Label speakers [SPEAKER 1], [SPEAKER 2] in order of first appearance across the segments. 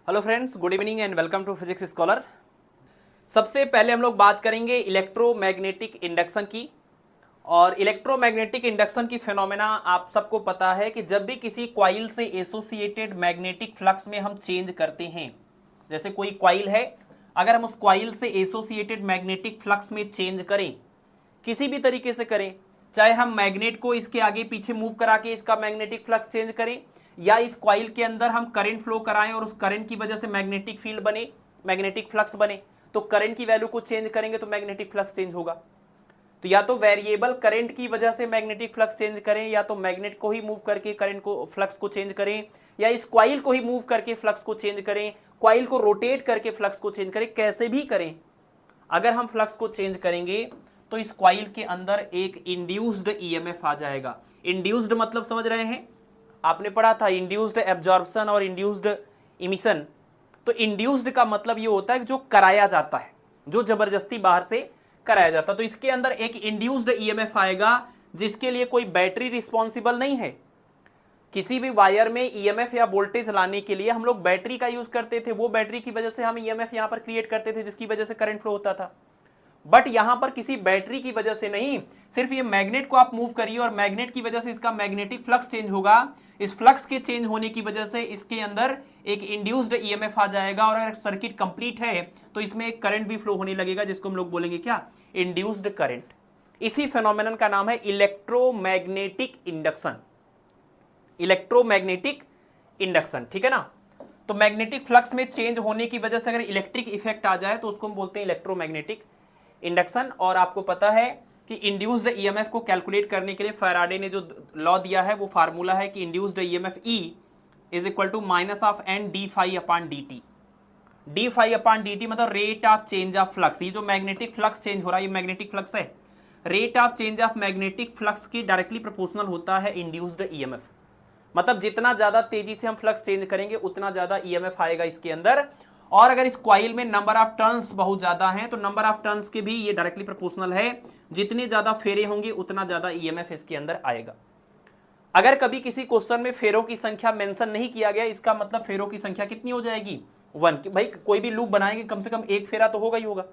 [SPEAKER 1] Hello friends, good evening and welcome to physics scholar. सबसे पहले हम लोग बात करेंगे इलेक्ट्रोमैग्नेटिक इंडक्शन की। और इलेक्ट्रोमैग्नेटिक इंडक्शन की फिनोमेना आप सबको पता है कि जब भी किसी कॉइल से एसोसिएटेड मैग्नेटिक फ्लक्स में हम चेंज करते हैं, जैसे कोई कॉइल है, अगर हम उस कॉइल से एसोसिएटेड मैग्नेटिक फ्लक्स में चेंज करें, किसी भी तरीके से करें, चाहे हम मैग्नेट को इसके आगे पीछे मूव करा के इसका मैग्नेटिक फ्लक्स चेंज करें, या इस कॉइल के अंदर हम करंट फ्लो कराएं और उस करंट की वजह से मैग्नेटिक फील्ड बने, मैग्नेटिक फ्लक्स बने, तो करंट की वैल्यू को चेंज करेंगे तो मैग्नेटिक फ्लक्स चेंज होगा। तो या तो वेरिएबल करंट की वजह से मैग्नेटिक फ्लक्स चेंज करें, या तो मैग्नेट को ही मूव करके करंट को फ्लक्स को चेंज करें, या इस कॉइल को ही मूव करके फ्लक्स को चेंज करें, कॉइल को रोटेट करके फ्लक्स को चेंज करें, कैसे भी करें। अगर हम फ्लक्स को चेंज करेंगे तो इस कॉइल के अंदर एक इंड्यूस्ड ईएमएफ आ जाएगा। इंड्यूस्ड मतलब समझ रहे हैं, आपने पढ़ा था इंड्यूस्ड एब्जॉर्प्शन और इंड्यूस्ड इमिशन। तो इंड्यूस्ड का मतलब ये होता है कि जो कराया जाता है, जो जबरदस्ती बाहर से कराया जाता है। तो इसके अंदर एक इंड्यूस्ड ईएमएफ आएगा जिसके लिए कोई बैटरी रिस्पॉन्सिबल नहीं है। किसी भी वायर में ईएमएफ या वोल्टेज लाने के लिए हम लोग बैटरी का यूज करते थे, वो बैटरी की वजह से हम ईएमएफ यहां पर क्रिएट करते थे जिसकी वजह से करंट फ्लो होता था। बट यहां पर किसी बैटरी की वजह से नहीं, सिर्फ ये मैग्नेट को आप मूव करिए और मैग्नेट की वजह से इसका मैग्नेटिक फ्लक्स चेंज होगा। इस फ्लक्स के चेंज होने की वजह से इसके अंदर एक इंड्यूस्ड ईएमएफ आ जाएगा, और अगर सर्किट कंप्लीट है तो इसमें एक करंट भी फ्लो होने लगेगा जिसको हम लोग बोलेंगे क्या, इंड्यूस्ड करंट। इसी फेनोमेनन का नाम है इलेक्ट्रोमैग्नेटिक इंडक्शन। इलेक्ट्रोमैग्नेटिक इंडक्शन, ठीक है ना। तो मैग्नेटिक फ्लक्स में चेंज होने की वजह से अगर इलेक्ट्रिक इफेक्ट आ जाए तो उसको हम बोलते हैं इलेक्ट्रोमैग्नेटिक इंडक्शन। और आपको पता है कि इंड्यूस्ड ईएमएफ को कैलकुलेट करने के लिए फैराडे ने जो लॉ दिया है वो फार्मूला है कि induced EMF E is equal to minus of N d phi upon D t. D phi upon D t मतलब rate of change of flux. ये जो मैग्नेटिक फ्लक्स चेंज हो रहा है, ये मैग्नेटिक फ्लक्स है, rate of change of magnetic flux की directly proportional होता है इंड्यूस्ड ईएमएफ। मतलब जितना ज्यादा तेजी से हम फ्लक्स चेंज करेंगे उतना ज्यादा ईएमएफ आएगा इसके अंदर। और अगर इस कॉइल में नंबर ऑफ टर्न्स बहुत ज्यादा हैं तो नंबर ऑफ टर्न्स के भी ये डायरेक्टली प्रोपोर्शनल है, जितने ज्यादा फेरे होंगे उतना ज्यादा ईएमएफ इसके अंदर आएगा। अगर कभी किसी क्वेश्चन में फेरों की संख्या मेंशन नहीं किया गया, इसका मतलब फेरों की संख्या कितनी हो जाएगी, 1। भाई कोई भी लूप बनाएंगे कम से कम एक फेरा तो होगा ही होगा।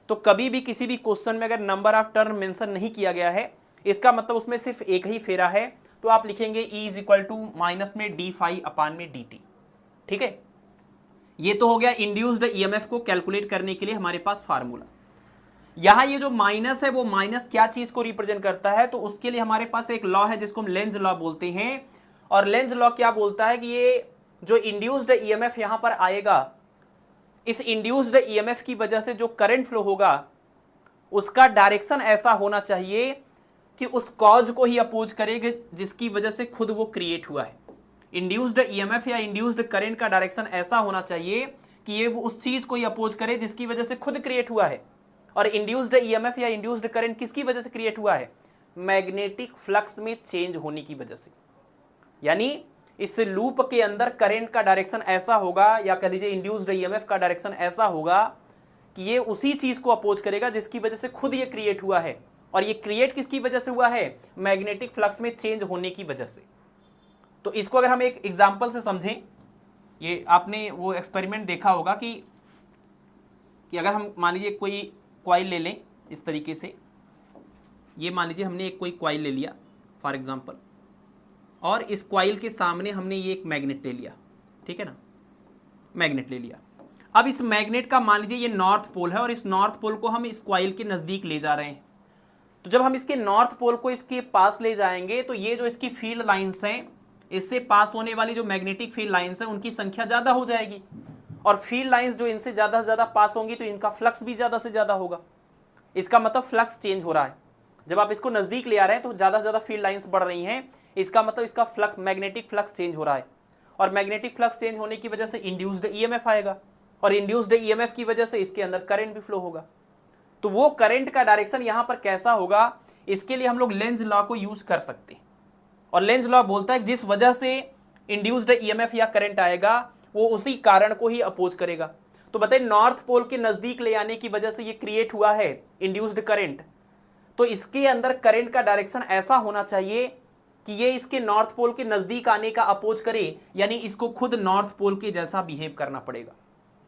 [SPEAKER 1] तो कभी भी किसी भी क्वेश्चन में अगर नंबर ऑफ टर्न मेंशन नहीं किया गया है, इसका मतलब उसमें सिर्फ एक ही फेरा है, तो आप लिखेंगे E is equal to minus में डी फाई अपान में डी टी। ठीक है, ये तो हो गया इंड्यूस्ड ईएमएफ को कैलकुलेट करने के लिए हमारे पास फार्मूला। यहां ये जो माइनस है वो माइनस क्या चीज को रिप्रेजेंट करता है, तो उसके लिए हमारे पास एक लॉ है जिसको हम लेंज लॉ बोलते हैं। और लेंज लॉ क्या बोलता है कि ये जो इंड्यूस्ड ईएमएफ यहां पर आएगा, इस इंड्यूस्ड ईएमएफ की वजह से जो करंट फ्लो होगा उसका डायरेक्शन ऐसा होना चाहिए कि उस कॉज को ही अपोज करेगा जिसकी वजह से खुद वो क्रिएट हुआ है। इंड्यूस्ड ईएमएफ या इंड्यूस्ड करंट का डायरेक्शन ऐसा होना चाहिए कि ये वो उस चीज को ही अपोज करे जिसकी वजह से खुद क्रिएट हुआ है। और इंड्यूस्ड ईएमएफ या इंड्यूस्ड करंट किसकी वजह से क्रिएट हुआ है, मैग्नेटिक फ्लक्स में चेंज होने की वजह से। यानी इस लूप के अंदर करंट का डायरेक्शन ऐसा होगा, या कह लीजिए इंड्यूस्ड ईएमएफ का डायरेक्शन ऐसा होगा कि ये उसी चीज को अपोज करेगा जिसकी वजह से खुद ये क्रिएट हुआ है। और ये क्रिएट किसकी वजह से हुआ है, मैग्नेटिक फ्लक्स में चेंज होने की वजह से। तो इसको अगर हम एक एग्जांपल से समझें, ये आपने वो एक्सपेरिमेंट देखा होगा कि अगर हम मान लीजिए कोई कॉइल ले लें इस तरीके से, ये मान लीजिए हमने एक कोई कॉइल ले लिया फॉर एग्जांपल, और इस कॉइल के सामने हमने ये एक मैग्नेट ले लिया, ठीक है ना, मैग्नेट ले लिया। अब इस मैग्नेट का मान लीजिए ये नॉर्थ पोल है और इस नॉर्थ पोल को हम इस कॉइल के नजदीक ले जा रहे हैं। तो जब हम इसके नॉर्थ पोल को इसके पास ले जाएंगे तो ये जो इसकी फील्ड लाइंस हैं, इससे पास होने वाली जो मैग्नेटिक फील्ड लाइंस हैं उनकी संख्या ज्यादा हो जाएगी, और फील्ड लाइंस जो इनसे ज्यादा से ज्यादा पास होंगी तो इनका फ्लक्स भी ज्यादा से ज्यादा होगा। इसका मतलब फ्लक्स चेंज हो रहा है। जब आप इसको नजदीक ले आ रहे हैं तो ज्यादा से ज्यादा फील्ड लाइंस बढ़ रही हैं, इसका मतलब इसका फ्लक्स, मैग्नेटिक फ्लक्स चेंज हो रहा है। और मैग्नेटिक फ्लक्स चेंज होने की वजह से इंड्यूस्ड ईएमएफ आएगा, और इंड्यूस्ड ईएमएफ की वजह से इसके अंदर करंट भी फ्लो होगा। तो वो करंट का डायरेक्शन यहां पर कैसा होगा, इसके लिए हम लोग लेंज लॉ को यूज कर सकते हैं। और लेंज लॉ बोलता है जिस वजह से इंड्यूस्ड ईएमएफ या करंट आएगा वो उसी कारण को ही अपोज करेगा। तो बताइए, नॉर्थ पोल के नजदीक ले आने की वजह से ये क्रिएट हुआ है इंड्यूस्ड करंट, तो इसके अंदर करंट का डायरेक्शन ऐसा होना चाहिए कि ये इसके नॉर्थ पोल के नजदीक आने का अपोज करे, यानी इसको खुद नॉर्थ पोल के जैसा बिहेव करना पड़ेगा।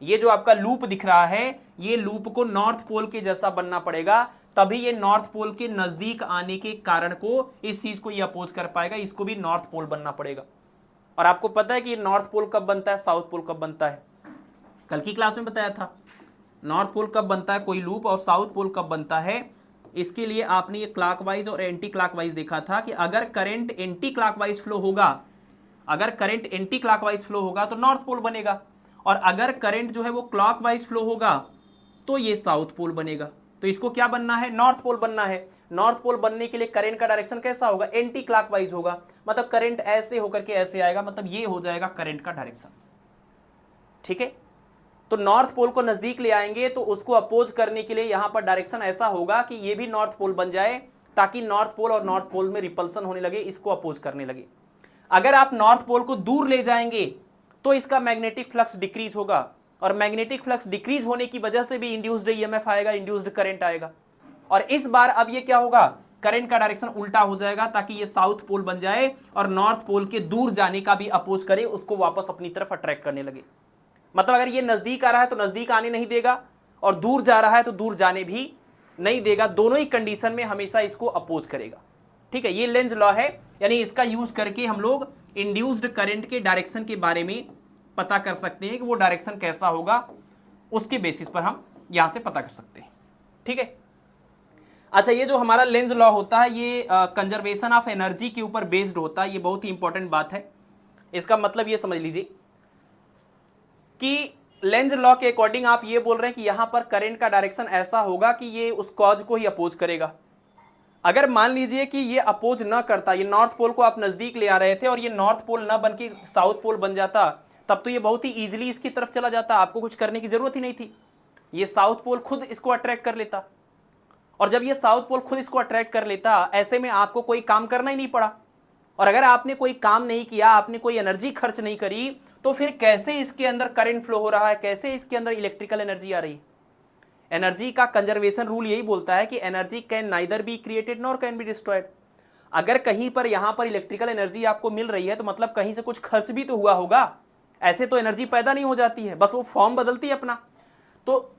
[SPEAKER 1] ये जो आपका लूप दिख रहा है, ये लूप को नॉर्थ पोल के जैसा बनना पड़ेगा, तभी ये नॉर्थ पोल के नजदीक आने के कारण को इस चीज को ये अपोज कर पाएगा। इसको भी नॉर्थ पोल बनना पड़ेगा। और आपको पता है कि नॉर्थ पोल कब बनता है, साउथ पोल कब बनता है, कल की क्लास में बताया था। नॉर्थ पोल कब बनता है कोई लूप, और साउथ पोल कब बनता है, इसके लिए आपने ये क्लॉकवाइज और एंटी क्लॉकवाइज देखा था कि अगर करंट एंटी क्लॉकवाइज फ्लो होगा, अगर करंट एंटी क्लॉकवाइज फ्लो होगा तो नॉर्थ पोल बनेगा, और अगर करंट जो है वो क्लॉकवाइज फ्लो होगा तो ये साउथ पोल बनेगा। तो इसको क्या बनना है, नॉर्थ पोल बनना है। नॉर्थ पोल बनने के लिए करंट का डायरेक्शन कैसा होगा, एंटी क्लॉकवाइज होगा, मतलब करंट ऐसे होकर के ऐसे आएगा, मतलब ये हो जाएगा करंट का डायरेक्शन। ठीक है, तो नॉर्थ पोल को नजदीक ले आएंगे तो उसको अपोज करने के लिए यहां पर डायरेक्शन ऐसा होगा कि ये भी नॉर्थ पोल बन जाए, ताकि नॉर्थ पोल और नॉर्थ पोल में रिपल्सन होने लगे, इसको अपोज करने लगे। अगर आप नॉर्थ पोल को दूर ले जाएंगे तो इसका मैग्नेटिक फ्लक्स डिक्रीज होगा, और मैग्नेटिक फ्लक्स डिक्रीज होने की वजह से भी इंड्यूस्ड ईएमएफ आएगा, इंड्यूस्ड करंट आएगा। और इस बार अब ये क्या होगा, करंट का डायरेक्शन उल्टा हो जाएगा, ताकि ये साउथ पोल बन जाए और नॉर्थ पोल के दूर जाने का भी अपोज करे, उसको वापस अपनी तरफ अट्रैक्ट करने लगे। मतलब अगर ये नजदीक आ रहा है तो नजदीक आने नहीं देगा, और दूर जा रहा है तो दूर जाने भी नहीं देगा, दोनों ही कंडीशन में हमेशा इसको अपोज करेगा। ठीक है, ये लेंज लॉ है, यानी इसका यूज करके हम लोग इंड्यूस्ड करंट के डायरेक्शन के बारे में पता कर सकते हैं कि वो डायरेक्शन कैसा होगा, उसके बेसिस पर हम यहां से पता कर सकते हैं। ठीक है, अच्छा, ये जो हमारा लेंज लॉ होता है ये कंजर्वेशन ऑफ एनर्जी के ऊपर बेस्ड होता है। ये बहुत ही इंपॉर्टेंट बात है। इसका मतलब ये समझ लीजिए कि लेंज लॉ के अकॉर्डिंग आप ये बोल रहे हैं कि यहां पर करंट का डायरेक्शन ऐसा होगा कि ये उस कॉज को ही अपोज करेगा। अगर मान लीजिए कि ये अपोज ना करता, ये नॉर्थ पोल को आप नजदीक ले आ रहे थे और ये नॉर्थ पोल ना बन के साउथ पोल बन जाता, तब तो ये बहुत ही इजीली इसकी तरफ चला जाता, आपको कुछ करने की जरूरत ही नहीं थी। ये साउथ पोल खुद इसको अट्रैक्ट कर लेता, और जब ये साउथ पोल खुद इसको अट्रैक्ट कर लेता, ऐसे में आपको कोई काम करना ही नहीं पड़ा। और अगर आपने कोई काम नहीं किया, आपने कोई एनर्जी खर्च नहीं करी, तो फिर कैसे इसके अंदर करंट फ्लो हो रहा है, कैसे इसके अंदर इलेक्ट्रिकल एनर्जी आ रही है। एनर्जी का कंजर्वेशन रूल यही बोलता है कि energy can neither be created nor can be destroyed. अगर कहीं पर यहां पर इलेक्ट्रिकल एनर्जी आपको मिल रही है तो मतलब कहीं से कुछ खर्च भी तो हुआ होगा, ऐसे तो एनर्जी पैदा नहीं हो जाती है, बस वो फॉर्म बदलती है अपना। तो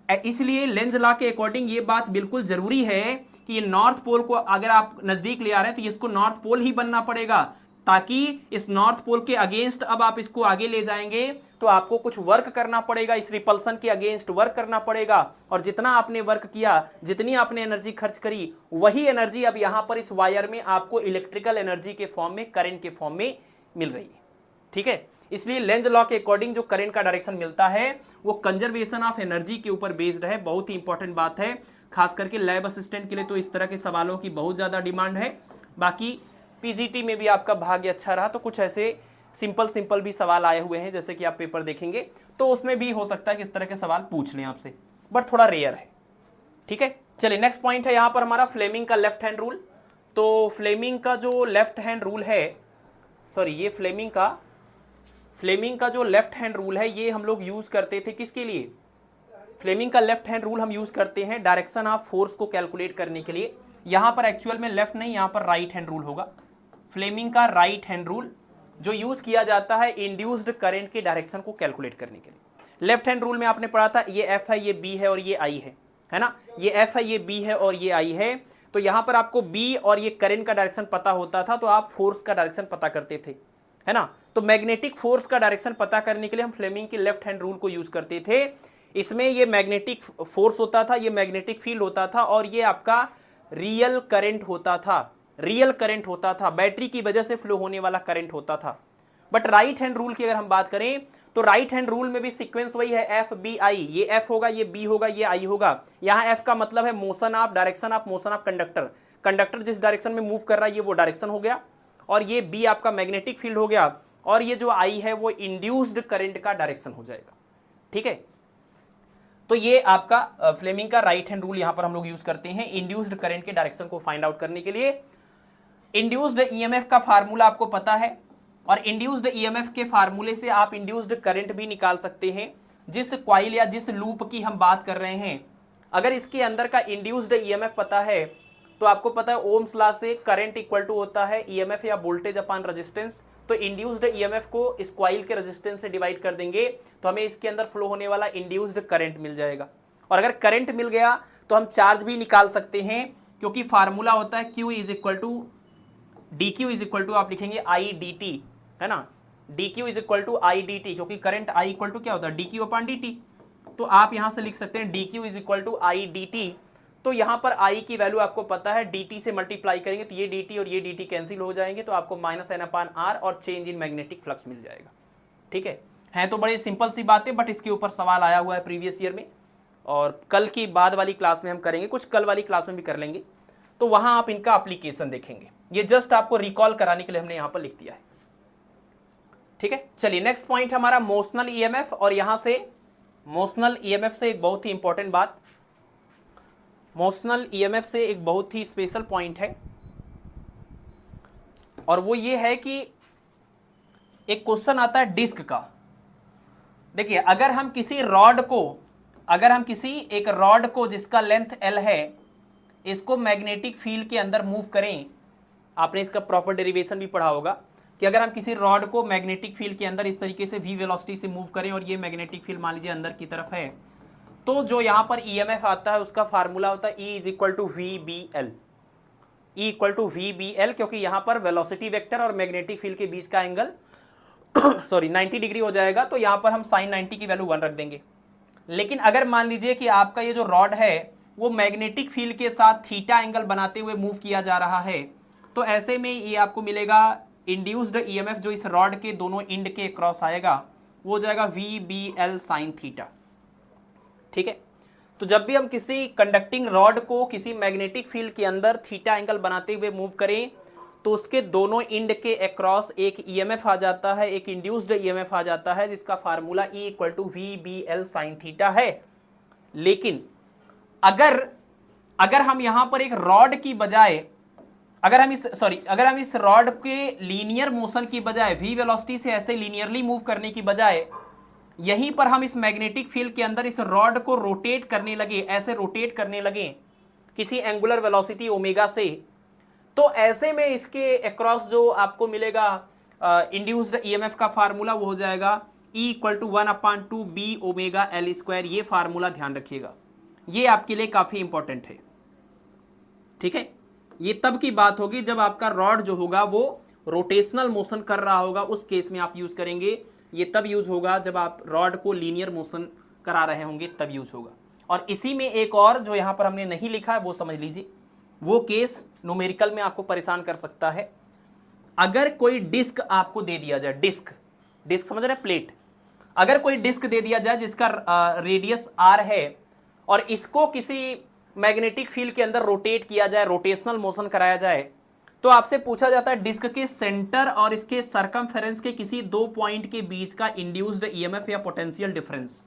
[SPEAKER 1] इसलिए लेंज लॉ के अकॉर्डिंग ये बात बिल्कुल जरूरी है कि ये नॉर्थ पोल को अगर आप नजदीक ले आ रहे हैं तो इसको नॉर्थ पोल ही बनना पड़ेगा, ताकि इस नॉर्थ पोल के अगेंस्ट अब आप इसको आगे ले जाएंगे तो आपको कुछ वर्क करना पड़ेगा, इस रिपल्सन के अगेंस्ट वर्क करना पड़ेगा। और जितना आपने वर्क किया, जितनी आपने एनर्जी खर्च करी, वही एनर्जी अब यहां पर इस वायर में आपको इलेक्ट्रिकल एनर्जी के फॉर्म में, करंट के फॉर्म में मिल रही है। ठीक है, इसलिए लेंज लॉ के अकॉर्डिंग जो करंट का डायरेक्शन मिलता है वो कंजर्वेशन ऑफ एनर्जी के ऊपर बेस्ड है। बहुत ही इंपॉर्टेंट बात है, खास करके लैब असिस्टेंट के लिए तो इस तरह के सवालों की बहुत ज्यादा डिमांड है। बाकी पीजीटी में भी आपका भाग्य अच्छा रहा तो कुछ ऐसे सिंपल भी सवाल आए हुए हैं, जैसे कि आप पेपर देखेंगे तो उसमें भी हो सकता है कि इस तरह के सवाल पूछ लें आपसे, बट थोड़ा रेयर है। ठीक है, चलिए नेक्स्ट पॉइंट है यहां पर हमारा फ्लेमिंग का लेफ्ट हैंड रूल। तो फ्लेमिंग का जो लेफ्ट हैंड रूल है, सॉरी ये फ्लेमिंग का जो लेफ्ट हैंड रूल है ये हम लोग यूज करते थे किसके लिए, फ्लेमिंग का लेफ्ट हैंड रूल हम यूज करते हैं डायरेक्शन ऑफ फोर्स को कैलकुलेट करने के लिए। यहां पर एक्चुअल में लेफ्ट नहीं, यहां पर राइट हैंड रूल होगा। फ्लेमिंग का राइट हैंड रूल जो यूज किया जाता है इंड्यूस्ड करंट के डायरेक्शन को कैलकुलेट करने के लिए। लेफ्ट हैंड रूल में आपने पढ़ा था ये एफ है, ये बी है और ये आई है ना, ये एफ है, ये बी है और ये आई है। तो यहां पर आपको बी और ये करंट का डायरेक्शन पता होता था तो आप फोर्स का डायरेक्शन पता करते थे, है ना। तो मैग्नेटिक फोर्स का डायरेक्शन पता करने के लिए हम फ्लेमिंग के लेफ्ट हैंड रूल को यूज करते थे। इसमें ये मैग्नेटिक फोर्स होता था, ये मैग्नेटिक फील्ड होता था और ये आपका रियल करंट होता था, रियल करंट होता था, बैटरी की वजह से फ्लो होने वाला करंट होता था। बट राइट हैंड रूल की अगर हम बात करें तो राइट हैंड रूल में भी सीक्वेंस वही है, एफ बी आई। ये एफ होगा, ये बी होगा, ये आई होगा। यहाँ एफ का मतलब है motion of, direction of motion of conductor, conductor जिस डायरेक्शन में मूव कर रहा है ये वो डायरेक्शन हो गया। और ये बी आपका मैग्नेटिक फील्ड हो गया, और ये जो आई है वो इंड्यूस्ड करंट का डायरेक्शन हो जाएगा। ठीक है, तो ये आपका फ्लेमिंग का राइट हैंड रूल यहां पर हम लोग यूज करते हैं इंड्यूस्ड करंट के डायरेक्शन को फाइंड आउट करने के लिए। इंड्यूस्ड ईएमएफ का फार्मूला आपको पता है, और इंड्यूस्ड ईएमएफ के फार्मूले से आप इंड्यूस्ड करंट भी निकाल सकते हैं। जिस क्वाइल या जिस लूप की हम बात कर रहे हैं, अगर इसके अंदर का इंड्यूस्ड ईएमएफ पता है तो आपको पता है ओम्स लॉ से करंट इक्वल टू होता है ईएमएफ या वोल्टेज अपॉन रेजिस्टेंस। तो इंड्यूस्ड ईएमएफ को इस कॉइल के रेजिस्टेंस से डिवाइड कर देंगे तो हमें इसके अंदर फ्लो होने वाला इंड्यूस्ड करंट मिल जाएगा। और अगर करंट मिल गया तो हम चार्ज भी निकाल सकते हैं, क्योंकि फार्मूला होता है Q is equal to D Q is equal to आप लिखेंगे आई डी टी, है ना, D Q is equal to I D T, क्योंकि करंट आई इक्वल टू क्या होता है D Q upon D T. तो आप यहां से लिख सकते हैं D Q is equal to I D T. तो यहां पर आई की वैल्यू आपको पता है, डी टी से मल्टीप्लाई करेंगे तो ये डी टी और ये डी टी कैंसिल हो जाएंगे, तो आपको माइनस एन अपान आर और चेंज इन मैग्नेटिक फ्लक्स मिल जाएगा। ठीक है तो बड़ी सिंपल सी बात है, बट इसके ऊपर सवाल आया हुआ है प्रीवियस ईयर में, और कल की बाद वाली क्लास में हम करेंगे, कुछ कल वाली क्लास में भी कर लेंगे, तो वहां आप इनका एप्लीकेशन देखेंगे। ये जस्ट आपको रिकॉल कराने के लिए हमने यहां पर लिख दिया है। ठीक है, चलिए नेक्स्ट पॉइंट हमारा मोशनल ईएमएफ। और यहां से मोशनल ईएमएफ से एक बहुत ही इंपॉर्टेंट बात, मोशनल ईएमएफ से एक बहुत ही स्पेशल पॉइंट है, और वो ये है कि एक क्वेश्चन आता है डिस्क का। देखिए अगर हम किसी एक रॉड को जिसका लेंथ एल है, इसको मैग्नेटिक फील्ड के अंदर मूव करें, आपने इसका प्रॉपर डेरिवेशन भी पढ़ा होगा कि अगर हम किसी रॉड को मैग्नेटिक फील्ड के अंदर इस तरीके से v वेलोसिटी से मूव करें और ये मैग्नेटिक फील्ड मान लीजिए अंदर की तरफ है, तो जो यहां पर ईएमएफ आता है उसका फार्मूला होता है E is equal to V B L. E equal to V B L, क्योंकि यहां पर वेलोसिटी वेक्टर और मैग्नेटिक फील्ड के बीच का एंगल 90 डिग्री हो जाएगा, तो यहां पर हम साइन 90 की वैल्यू 1 रख देंगे। लेकिन अगर मान लीजिए कि आपका ये जो रॉड है वो मैग्नेटिक फील्ड के साथ थीटा एंगल बनाते हुए मूव किया जा रहा है, तो ऐसे में ये आपको मिलेगा इंड्यूस्ड ईएमएफ जो इस रॉड के दोनों एंड के क्रॉस आएगा, वो हो जाएगा V B L sine theta. ठीक है, तो जब भी हम किसी कंडक्टिंग रॉड को किसी मैग्नेटिक फील्ड के अंदर थीटा एंगल बनाते हुए मूव करें, तो उसके दोनों एंड के अक्रॉस एक ईएमएफ आ जाता है, एक इंड्यूस्ड ईएमएफ आ जाता है, जिसका formula E equal to V B L sine theta है। लेकिन अगर हम यहां पर एक रॉड की बजाय अगर हम इस रॉड के लीनियर मोशन की बजाय v वेलोसिटी से ऐसे लीनियरली मूव करने की बजाय यहीं पर हम इस मैग्नेटिक फील्ड के अंदर इस रॉड को रोटेट करने लगे, ऐसे रोटेट करने लगे किसी एंगुलर वेलोसिटी ओमेगा से, तो ऐसे में इसके अक्रॉस जो आपको मिलेगा इंड्यूस्ड ईएमएफ का फार्मूला वो हो जाएगा E equal to 1/2 B omega L square. ये फार्मूला ध्यान रखिएगा, ये आपके लिए काफी इंपॉर्टेंट है। ठीक है, ये तब की बात होगी जब आपका रॉड जो होगा वो रोटेशनल मोशन कर रहा होगा, उस केस में आप यूज करेंगे। ये तब यूज होगा जब आप रॉड को लीनियर मोशन करा रहे होंगे, तब यूज होगा। और इसी में एक और जो यहां पर हमने नहीं लिखा है वो समझ लीजिए, वो केस न्यूमेरिकल में आपको परेशान कर सकता है। अगर कोई डिस्क आपको दे दिया जाए, डिस्क समझ रहे, प्लेट, अगर कोई डिस्क दे दिया जाए जिसका रेडियस r है और इसको किसी मैग्नेटिक फील्ड के अंदर रोटेट किया जाए, रोटेशनल मोशन कराया जाए, तो आपसे पूछा जाता है डिस्क के सेंटर और इसके सरकमफेरेंस के किसी दो पॉइंट के बीच का इंड्यूस्ड ईएमएफ या पोटेंशियल डिफरेंस।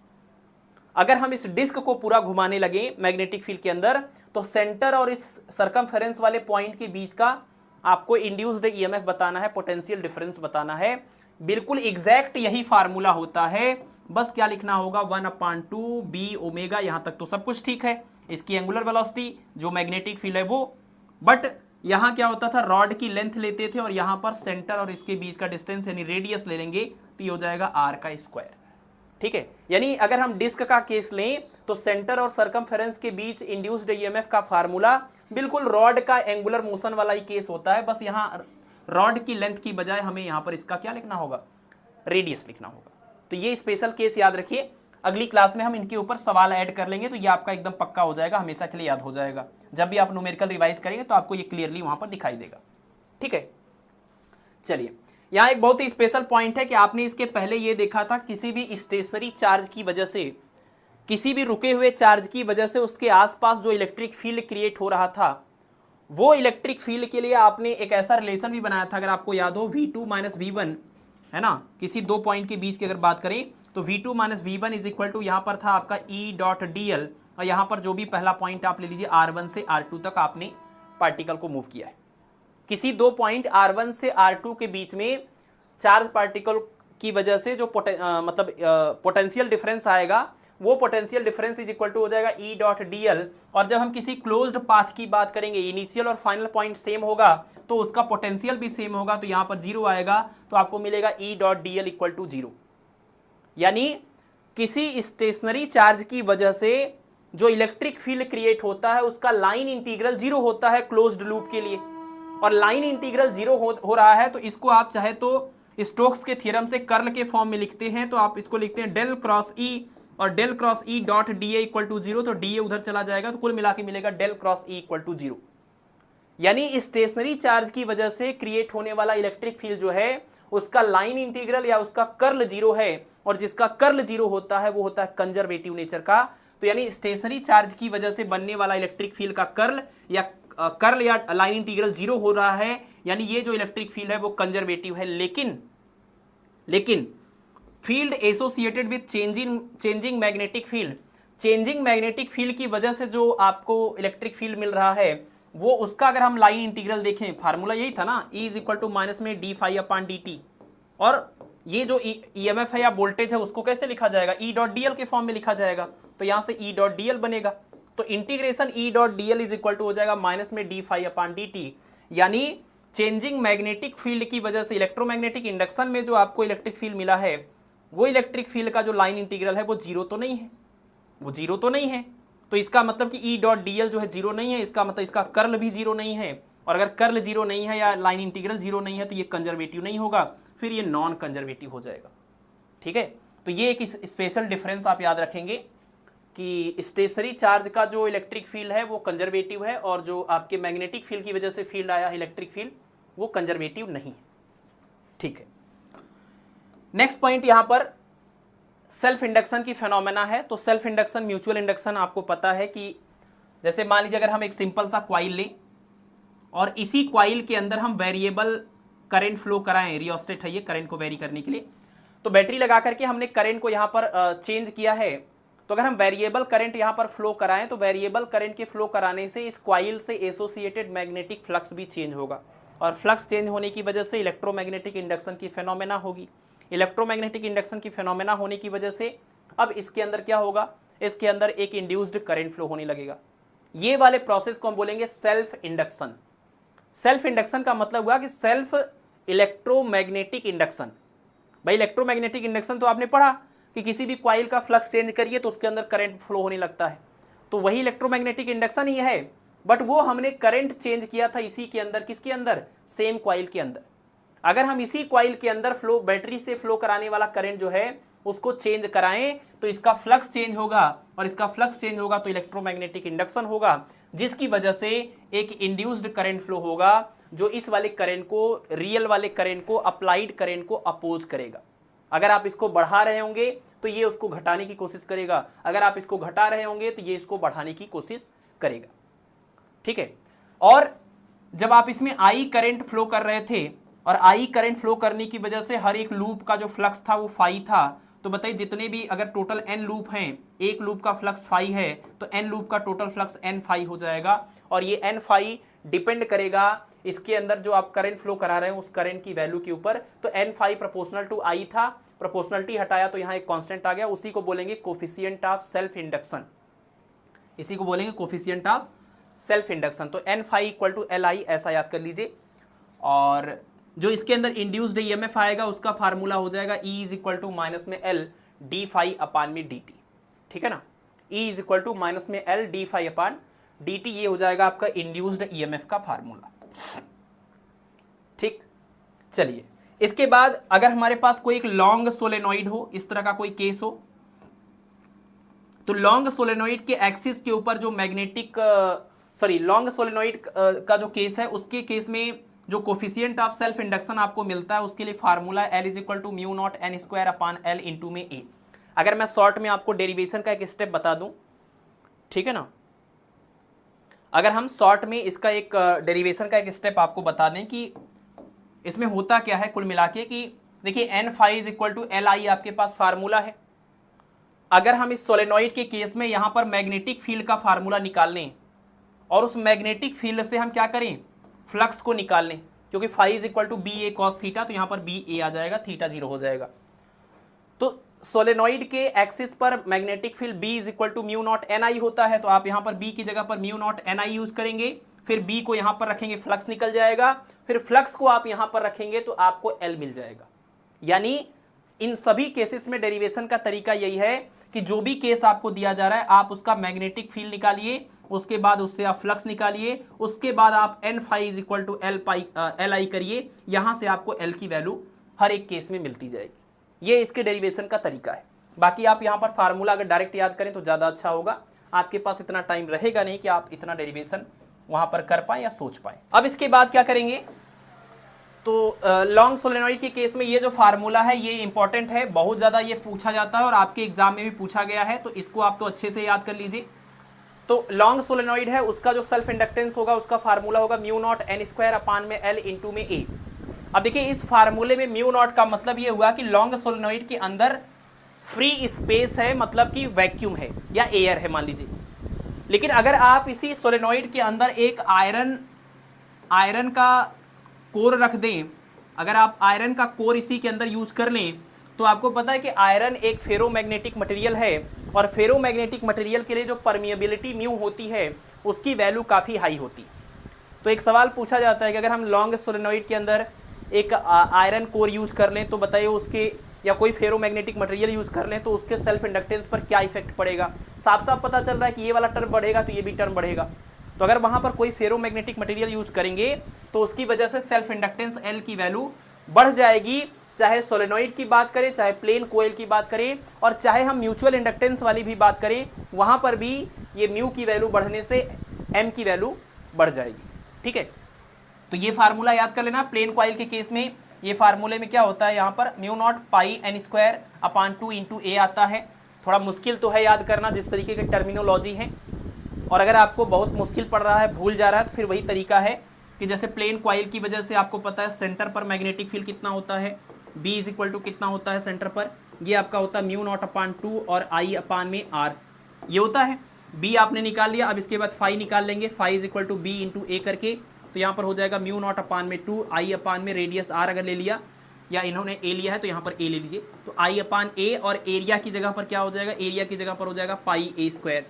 [SPEAKER 1] अगर हम इस डिस्क को पूरा घुमाने लगे मैग्नेटिक फील्ड के अंदर, तो सेंटर और इस सरकमफेरेंस वाले पॉइंट के बीच का आपको इंड्यूस्ड ईएमएफ बताना है, पोटेंशियल डिफरेंस बताना है। बिल्कुल एग्जैक्ट यही फार्मूला होता है, बस क्या लिखना होगा 1/2 बी ओमेगा। यहां तक तो सब कुछ ठीक है, इसकी एंगुलर वेलोसिटी जो मैग्नेटिक फील्ड है वो, बट यहां क्या होता था, रॉड की लेंथ लेते थे और यहां पर सेंटर और इसके बीच का डिस्टेंस यानी रेडियस ले लेंगे, तो ये हो जाएगा r का स्क्वायर। ठीक है, यानी अगर हम डिस्क का केस लें तो सेंटर और सरकमफेरेंस के बीच इंड्यूस्ड ईएमएफ का फार्मूला बिल्कुल रॉड का एंगुलर मोशन वाला ही केस होता है, बस यहां रॉड की लेंथ की बजाय हमें यहां पर इसका क्या लिखना होगा, रेडियस लिखना होगा। तो ये स्पेशल केस याद रखिए, अगली क्लास में हम इनके ऊपर सवाल ऐड कर लेंगे, तो ये आपका एकदम पक्का हो जाएगा, हमेशा के लिए याद हो जाएगा। जब भी आप न्यूमेरिकल रिवाइज करेंगे तो आपको ये क्लियरली वहां पर दिखाई देगा। ठीक है, चलिए यहां एक बहुत ही स्पेशल पॉइंट है कि आपने इसके पहले ये देखा था, किसी भी स्टेशनरी चार्ज की वजह से, किसी भी रुके हुए चार्ज की वजह से उसके आसपास जो इलेक्ट्रिक फील्ड क्रिएट हो रहा था, वो इलेक्ट्रिक फील्ड के लिए आपने एक ऐसा रिलेशन भी बनाया था, अगर आपको याद हो V2 - V1, है ना, किसी दो पॉइंट के बीच की अगर बात करें तो V2 - V1 is equal to यहां पर था आपका E.dl, और यहां पर जो भी पहला पॉइंट आप ले लीजिए R1 से R2 तक आपने पार्टिकल को मूव किया है। किसी दो पॉइंट R1 से R2 के बीच में चार्ज पार्टिकल की वजह से जो पोटेंशियल डिफरेंस आएगा वो potential difference is equal to हो जाएगा ई डॉट डी एल। और जब हम किसी क्लोज्ड पाथ की बात करेंगे, इनिशियल और फाइनल पॉइंट सेम होगा तो उसका पोटेंशियल भी सेम होगा, तो यहां पर जीरो आएगा, तो आपको मिलेगा E dot D L equal to zero. यानी किसी स्टेशनरी चार्ज की वजह से जो इलेक्ट्रिक फील्ड क्रिएट होता है उसका लाइन इंटीग्रल जीरो होता है क्लोज्ड लूप के लिए, और लाइन इंटीग्रल जीरो हो रहा है, तो इसको आप चाहे तो स्टोक्स के थ्योरम से कर्ल के फॉर्म में लिखते हैं, तो आप इसको लिखते हैं डेल क्रॉस ई, और del cross E dot D A equal to zero, तो डी ए उधर चला जाएगा, तो कुल मिला के मिलेगा del cross E equal to zero. यानी स्टेशनरी चार्ज की वजह से क्रिएट होने वाला इलेक्ट्रिक फील्ड जो है उसका लाइन इंटीग्रल या उसका कर्ल जीरो है, और जिसका कर्ल जीरो होता है वो होता है कंजर्वेटिव नेचर का। तो यानी स्टेशनरी चार्ज की वजह से बनने वाला इलेक्ट्रिक फील्ड का कर्ल या लाइन इंटीग्रल जीरो हो रहा है, यानी ये जो इलेक्ट्रिक फील्ड है वो कंजर्वेटिव है। लेकिन field associated with changing magnetic field, changing magnetic field की वजह से जो आपको इलेक्ट्रिक फील्ड मिल रहा है वो उसका अगर हम लाइन इंटीग्रल देखें, फार्मूला यही था ना, E is equal to minus में D phi upon D t, और ये जो ईएमएफ है या वोल्टेज है उसको कैसे लिखा जाएगा, ई डॉट डी एल के फॉर्म में लिखा जाएगा, तो यहां से ई डॉट डी एल बनेगा, तो integration E dot D L is equal to हो जाएगा माइनस में D phi upon D T. यानी चेंजिंग मैग्नेटिक फील्ड की वजह से इलेक्ट्रोमैग्नेटिक इंडक्शन में जो आपको इलेक्ट्रिक फील्ड मिला है वो इलेक्ट्रिक फील्ड का जो लाइन इंटीग्रल है वो जीरो तो नहीं है, वो जीरो तो नहीं है, तो इसका मतलब कि ई डॉट डी एल जो है जीरो नहीं है, इसका मतलब इसका कर्ल भी जीरो नहीं है, और अगर कर्ल जीरो नहीं है या लाइन इंटीग्रल जीरो नहीं है तो ये कंजर्वेटिव नहीं होगा, फिर ये नॉन कंजर्वेटिव हो जाएगा। ठीक है, तो ये एक स्पेशल डिफरेंस आप याद रखेंगे कि स्टेशनरी चार्ज का जो इलेक्ट्रिक फील्ड है वो कंजर्वेटिव है, और जो आपके मैग्नेटिक फील्ड की वजह से फील्ड आया है इलेक्ट्रिक फील्ड वो कंजर्वेटिव नहीं है। ठीक है, नेक्स्ट पॉइंट यहां पर सेल्फ इंडक्शन की फेनोमेना है। तो सेल्फ इंडक्शन, म्यूचुअल इंडक्शन आपको पता है कि जैसे मान लीजिए अगर हम एक सिंपल सा कॉइल लें और इसी कॉइल के अंदर हम वेरिएबल करंट फ्लो कराएं, रियोस्टेट है ये करंट को वेरी करने के लिए, तो बैटरी लगा करके हमने करंट को यहां पर चेंज किया है, तो अगर हम वेरिएबल करंट यहां पर फ्लो कराएं तो वेरिएबल करंट के फ्लो कराने से इस कॉइल से एसोसिएटेड मैग्नेटिक फ्लक्स भी चेंज होगा, और फ्लक्स चेंज होने की वजह से इलेक्ट्रोमैग्नेटिक इंडक्शन की फेनोमेना होगी। इलेक्ट्रोमैग्नेटिक इंडक्शन की फेनोमेना होने की वजह से अब इसके अंदर क्या होगा, इसके अंदर एक इंड्यूस्ड करंट फ्लो होने लगेगा। ये वाले प्रोसेस को हम बोलेंगे सेल्फ इंडक्शन। सेल्फ इंडक्शन का मतलब हुआ कि सेल्फ इलेक्ट्रोमैग्नेटिक इंडक्शन। भाई इलेक्ट्रोमैग्नेटिक इंडक्शन तो आपने पढ़ा कि किसी भी कॉइल का फ्लक्स चेंज करिए तो उसके अंदर करंट फ्लो होने लगता है, तो वही इलेक्ट्रोमैग्नेटिक इंडक्शन ही है, बट वो हमने करंट चेंज किया था इसी के अंदर, किसके अंदर, सेम कॉइल के अंदर। अगर हम इसी कॉइल के अंदर फ्लो, बैटरी से फ्लो कराने वाला करंट जो है उसको चेंज कराएं तो इसका फ्लक्स चेंज होगा, और इसका फ्लक्स चेंज होगा तो इलेक्ट्रोमैग्नेटिक इंडक्शन होगा, जिसकी वजह से एक इंड्यूस्ड करंट फ्लो होगा जो इस वाले करंट को, रियल वाले करंट को, अप्लाइड करंट को अपोज करेगा। अगर आप इसको बढ़ा रहे होंगे तो ये उसको घटाने की कोशिश करेगा, अगर आप इसको घटा रहे होंगे तो ये इसको बढ़ाने की कोशिश करेगा। ठीक है, और जब आप इसमें आई करंट फ्लो कर रहे थे और आई करंट फ्लो करने की वजह से हर एक लूप का जो फ्लक्स था वो फाई था, तो बताइए जितने भी अगर टोटल एन लूप हैं, एक लूप का फ्लक्स फाई है तो एन लूप का टोटल फ्लक्स एन फाई हो जाएगा, और ये एन फाई डिपेंड करेगा इसके अंदर जो आप करंट फ्लो करा रहे हैं उस करंट की वैल्यू के ऊपर। तो एन फाई प्रोपोर्शनल टू आई था, प्रोपोर्शनलिटी हटाया तो यहाँ एक कांस्टेंट आ गया, उसी को बोलेंगे कोफिशिएंट ऑफ सेल्फ इंडक्शन, इसी को बोलेंगे कोफिशिएंट ऑफ सेल्फ इंडक्शन। तो N phi equal to L I ऐसा याद कर लीजिए, और जो इसके अंदर इंड्यूस्ड ईएमएफ आएगा उसका फार्मूला हो जाएगा E is equal to minus में एल डी फाई अपान में डी टी। ठीक है ना, E is equal to minus में L D phi upon D T, ये हो जाएगा आपका इंड्यूस्ड ईएमएफ का फार्मूला। ठीक, चलिए इसके बाद अगर हमारे पास कोई एक लॉन्ग सोलेनोइड हो, इस तरह का कोई केस हो, तो लॉन्ग सोलेनोइड के एक्सिस के ऊपर जो मैग्नेटिक लॉन्ग सोलेनोइड का जो केस है उसके केस में जो कोफिशिएंट ऑफ सेल्फ इंडक्शन आपको मिलता है उसके लिए formula L is equal to mu naught N square upon L into में ए। अगर मैं शॉर्ट में आपको डेरिवेशन का एक स्टेप बता दूं, ठीक है ना, अगर हम शॉर्ट में इसका एक डेरिवेशन का एक स्टेप आपको बता दें कि इसमें होता क्या है कुल मिला के, कि देखिए N phi is equal to L I आपके पास फार्मूला है। अगर हम इस सोलेनोइड के केस में यहां पर मैग्नेटिक फील्ड का फार्मूला निकाल लें और उस मैग्नेटिक फील्ड से हम क्या करें, फ्लक्स को निकाल लें, क्योंकि phi is equal to B A cos theta, तो यहां पर बी ए आ जाएगा, थीटा जीरो हो जाएगा। तो सोलेनॉइड के एक्सिस पर magnetic field B is equal to mu naught N I होता है, तो आप यहां पर B की जगह पर म्यू नॉट एन आई यूज करेंगे, फिर B को यहां पर रखेंगे, फ्लक्स निकल जाएगा, फिर फ्लक्स को आप यहां पर रखेंगे तो आपको L मिल जाएगा। यानी इन सभी केसेस में डेरिवेशन का तरीका यही है कि जो भी केस आपको दिया जा रहा है आप उसका मैग्नेटिक फील्ड निकालिए, उसके बाद उससे आप फ्लक्स निकालिए, उसके बाद आप N phi is equal to L I करिए, यहां से आपको एल की वैल्यू हर एक केस में मिलती जाएगी। ये इसके डेरिवेशन का तरीका है। बाकी आप यहां पर फार्मूला अगर डायरेक्ट याद करें तो ज़्यादा अच्छा होगा, आपके पास इतना टाइम रहेगा नहीं कि आप इतना डेरिवेशन वहां पर कर पाए या सोच पाए। अब इसके बाद क्या करेंगे, तो लॉन्ग सोलेनॉइड के केस में ये जो फार्मूला है ये इंपॉर्टेंट है, बहुत ज़्यादा ये पूछा जाता है और आपके एग्जाम में भी पूछा गया है, तो इसको आप तो अच्छे से याद कर लीजिए। तो लॉन्ग सोलेनॉइड है, उसका जो सेल्फ इंडक्टेंस होगा उसका फार्मूला होगा म्यू नॉट एन स्क्वायर अपान में एल इंटू में ए। अब देखिए इस फार्मूले में म्यू नॉट का मतलब ये हुआ कि लॉन्ग सोलेनॉइड के अंदर फ्री स्पेस है, मतलब कि वैक्यूम है या एयर है मान लीजिए। लेकिन अगर आप इसी सोलेनॉइड के अंदर एक आयरन का कोर रख दें, अगर आप आयरन का कोर इसी के अंदर यूज कर लें, तो आपको पता है कि आयरन एक फेरोमैग्नेटिक मटेरियल है और फेरोमैग्नेटिक मटेरियल के लिए जो परमिएबिलिटी म्यू होती है उसकी वैल्यू काफ़ी हाई होती है। तो एक सवाल पूछा जाता है कि अगर हम लॉन्ग सोलेनॉइड के अंदर एक आयरन कोर यूज कर लें तो बताइए उसके, या कोई फेरोमैग्नेटिक मटेरियल यूज कर लें तो उसके सेल्फ इंडक्टेंस पर क्या इफेक्ट पड़ेगा। साफ साफ पता चल रहा है कि ये वाला टर्म बढ़ेगा तो ये भी टर्म बढ़ेगा। तो अगर वहां पर कोई फेरोमैग्नेटिक मटेरियल यूज करेंगे तो उसकी वजह से सेल्फ इंडक्टेंस एल की वैल्यू बढ़ जाएगी, चाहे सोलेनॉइड की बात करें, चाहे प्लेन कोयल की बात करें, और चाहे हम म्यूचुअल इंडक्टेंस वाली भी बात करें, वहां पर भी ये म्यू की वैल्यू बढ़ने से एम की वैल्यू बढ़ जाएगी। ठीक है, तो ये फार्मूला याद कर लेना। प्लेन कॉइल के केस में ये फार्मूले में क्या होता है, यहाँ पर म्यू नॉट पाई एन स्क्वायर अपान 2 इंटू ए आता है। थोड़ा मुश्किल तो है याद करना जिस तरीके की टर्मिनोलॉजी है, और अगर आपको बहुत मुश्किल पड़ रहा है, भूल जा रहा है, तो फिर वही तरीका है कि जैसे प्लेन कॉइल की वजह से आपको पता है सेंटर पर मैग्नेटिक फील्ड कितना होता है, बी इज इक्वल टू कितना होता है सेंटर पर, ये आपका होता है म्यू नॉट अपान 2 और आई अपान में आर, ये होता है। बी आपने निकाल लिया, अब इसके बाद फाई निकाल लेंगे, phi is equal to B into A करके, तो यहाँ पर हो जाएगा म्यू नॉट अपान में 2 आई अपान में रेडियस आर अगर ले लिया, या इन्होंने ए लिया है तो यहाँ पर ए ले लीजिए, तो आई अपान ए, और एरिया की जगह पर क्या हो जाएगा, एरिया की जगह पर हो जाएगा पाई ए स्क्वायर।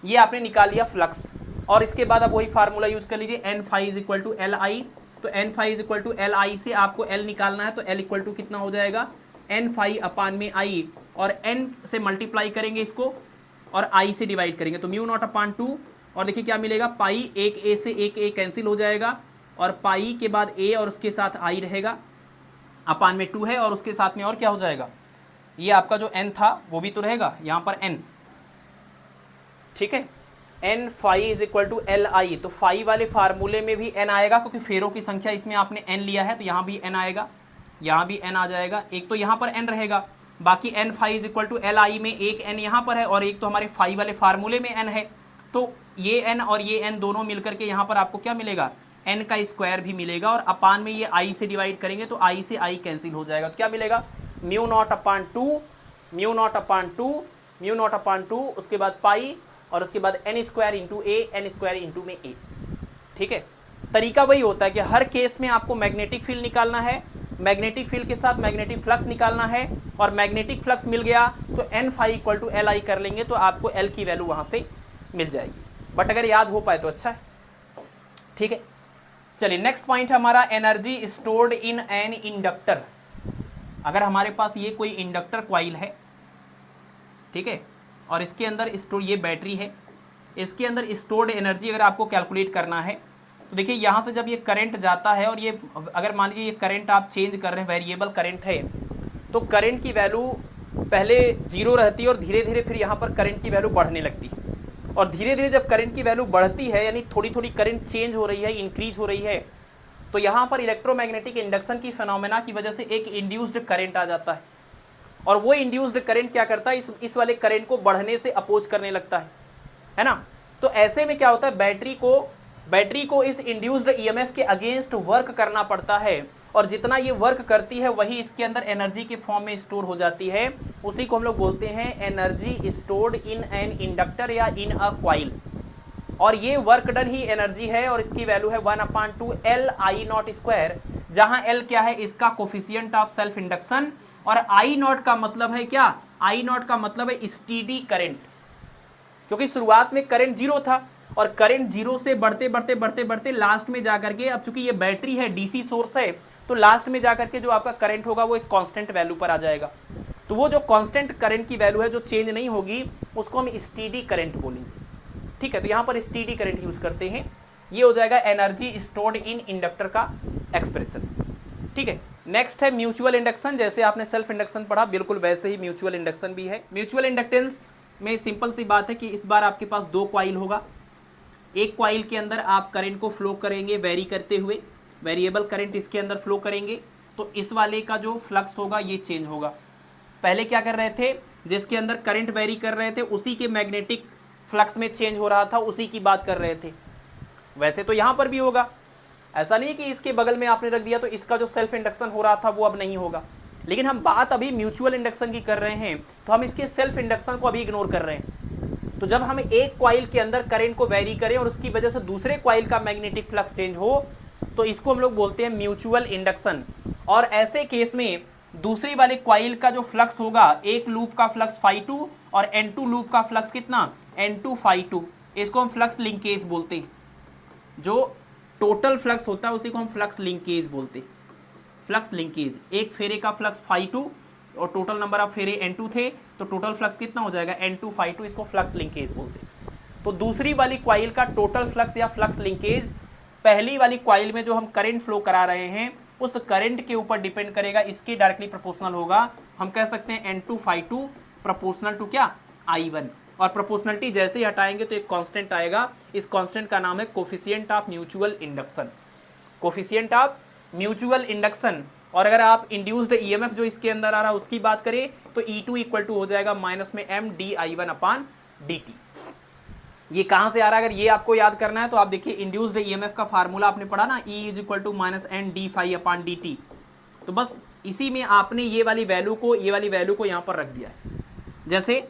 [SPEAKER 1] ये आपने निकाल लिया फ्लक्स, और इसके बाद अब वही फार्मूला यूज कर लीजिए, N phi is equal to L I. तो N phi is equal to L I से आपको एल निकालना है, तो एल इक्वल टू कितना हो जाएगा, एन फाई अपान में आई, और एन से मल्टीप्लाई करेंगे इसको और आई से डिवाइड करेंगे, तो म्यू नॉट अपान 2, और देखिए क्या मिलेगा, पाई, एक ए से एक ए कैंसिल हो जाएगा, और पाई के बाद ए और उसके साथ आई रहेगा, अपान में 2 है, और उसके साथ में और क्या हो जाएगा, ये आपका जो एन था वो भी तो रहेगा यहाँ पर एन। ठीक है, N phi is equal to L I, तो फाई वाले फार्मूले में भी एन आएगा क्योंकि फेरों की संख्या इसमें आपने एन लिया है, तो यहाँ भी एन आएगा, यहाँ भी एन आ जाएगा, एक तो यहाँ पर एन रहेगा, बाकी N phi is equal to L I में एक एन यहाँ पर है और एक तो हमारे फाई वाले फार्मूले में एन है, तो ये एन और ये एन दोनों मिलकर के यहाँ पर आपको क्या मिलेगा, एन का स्क्वायर भी मिलेगा, और अपान में ये आई से डिवाइड करेंगे तो आई से आई कैंसिल हो जाएगा, तो क्या मिलेगा, म्यू नॉट अपान 2, म्यू नॉट अपान 2, म्यू नॉट अपान 2, उसके बाद पाई, और उसके बाद एन स्क्वायर इंटू ए, एन स्क्वायर इंटू में ए। ठीक है, तरीका वही होता है कि हर केस में आपको मैग्नेटिक फील्ड निकालना है, मैग्नेटिक फील्ड के साथ मैग्नेटिक फ्लक्स निकालना है, और मैग्नेटिक फ्लक्स मिल गया तो N phi equal to L I कर लेंगे तो आपको एल की वैल्यू वहां से मिल जाएगी, बट अगर याद हो पाए तो अच्छा है। ठीक है, चलिए नेक्स्ट पॉइंट हमारा energy stored in an inductor. अगर हमारे पास ये कोई इंडक्टर कॉइल है, ठीक है, और इसके अंदर स्टोर, ये बैटरी है, इसके अंदर स्टोर्ड एनर्जी अगर आपको कैलकुलेट करना है तो देखिए यहाँ से जब ये करंट जाता है, और ये अगर मान लीजिए ये करंट आप चेंज कर रहे हैं, वेरिएबल करंट है, तो करंट की वैल्यू पहले 0 रहती है और धीरे धीरे फिर यहाँ पर करंट की वैल्यू बढ़ने लगती है, और धीरे धीरे जब करंट की वैल्यू बढ़ती है यानी थोड़ी थोड़ी करंट चेंज हो रही है, इंक्रीज हो रही है, तो यहाँ पर इलेक्ट्रोमैग्नेटिक इंडक्शन की फिनोमेना की वजह से एक इंड्यूस्ड करंट आ जाता है, और वो इंड्यूस्ड करंट क्या करता है, इस वाले करंट को बढ़ने से अपोज करने लगता है ना। तो ऐसे में क्या होता है, बैटरी को इस इंड्यूस्ड ईएमएफ के अगेंस्ट वर्क करना पड़ता है, और जितना ये वर्क करती है वही इसके अंदर एनर्जी के फॉर्म में स्टोर हो जाती है, उसी को हम लोग बोलते हैं energy stored in an inductor या इन अ कॉइल। और ये वर्क डन ही एनर्जी है, और इसकी वैल्यू है 1/2 एल आई नॉट स्क्वायर, जहां एल क्या है, इसका कोफिशिएंट ऑफ सेल्फ इंडक्शन, और आई नॉट का मतलब है क्या, आई नॉट का मतलब है स्टीडी करंट, क्योंकि शुरुआत में करंट जीरो था और करंट जीरो से बढ़ते बढ़ते बढ़ते बढ़ते लास्ट में जाकर के, अब चूंकि ये बैटरी है, डीसी सोर्स है, तो लास्ट में जाकर के जो आपका करंट होगा वो एक कांस्टेंट वैल्यू पर आ जाएगा। तो वो जो कांस्टेंट करंट की वैल्यू है जो चेंज नहीं होगी उसको हम स्टीडी करंट बोलेंगे। ठीक है, तो यहां पर स्टीडी करंट यूज करते हैं। ये हो जाएगा एनर्जी स्टोर्ड इन इंडक्टर का एक्सप्रेशन। ठीक है, नेक्स्ट है म्यूचुअल इंडक्शन। जैसे आपने सेल्फ इंडक्शन पढ़ा बिल्कुल वैसे ही म्यूचुअल इंडक्शन भी है। म्यूचुअल इंडक्टेंस में सिंपल सी बात है कि इस बार आपके पास दो कॉइल होगा, एक कॉइल के अंदर आप करंट को फ्लो करेंगे वेरी करते हुए, वेरिएबल करंट इसके अंदर फ्लो करेंगे, तो इस वाले का जो फ्लक्स होगा ये चेंज होगा। पहले क्या कर रहे थे, जिसके अंदर करंट वेरी कर रहे थे उसी के मैग्नेटिक फ्लक्स में चेंज हो रहा था, उसी की बात कर रहे थे। वैसे तो यहां पर भी होगा, ऐसा नहीं कि इसके बगल में आपने रख दिया तो इसका जो सेल्फ इंडक्शन हो रहा था वो अब नहीं होगा, लेकिन हम बात अभी म्यूचुअल इंडक्शन की कर रहे हैं, तो हम इसके सेल्फ इंडक्शन को अभी इग्नोर कर रहे हैं। तो जब हम एक कॉइल के अंदर करंट को वेरी करें और उसकी वजह से दूसरे कॉइल का मैग्नेटिक फ्लक्स चेंज हो, तो इसको हम लोग बोलते हैं म्यूचुअल इंडक्शन। और ऐसे केस में दूसरी वाले कॉइल का जो फ्लक्स होगा, एक लूप का फ्लक्स φ2 और N2 लूप का फ्लक्स कितना, N2 φ2, इसको हम फ्लक्स लिंकेज बोलते हैं। जो टोटल फ्लक्स होता है उसी को हम फ्लक्स लिंकेज बोलते हैं। फ्लक्स लिंकेज, एक फेरे का फ्लक्स φ2 और टोटल नंबर ऑफ फेरे N2 थे, तो टोटल फ्लक्स कितना हो जाएगा, N2 φ2, इसको फ्लक्स लिंकेज बोलते हैं। तो दूसरी वाली कॉइल का टोटल फ्लक्स या फ्लक्स लिंकेज पहली वाली कॉइल में जो हम करंट फ्लो करा रहे हैं उस करंट के ऊपर डिपेंड करेगा, इसके डायरेक्टली प्रोपोर्शनल होगा। हम कह सकते हैं N2 φ2 प्रोपोर्शनल टू क्या, I1। और प्रोपोर्शनलिटी जैसे ही हटाएंगे तो एक कांस्टेंट आएगा, इस कांस्टेंट का नाम है coefficient of mutual induction. Coefficient of mutual induction. और अगर आप इंड्यूस्ड ईएमएफ जो इसके अंदर आ रहा है उसकी बात करें तो E2 इक्वल टू हो जाएगा माइनस में m di1/dt। ये कहां से आ रहा है, अगर ये आपको याद करना है तो आप देखिए इंड्यूस्ड ईएमएफ का फार्मूला आपने पढ़ा ना, E is equal to minus n d∅/dt। तो बस इसी में आपने ये वाली वैल्यू को यहां पर रख दिया है। जैसे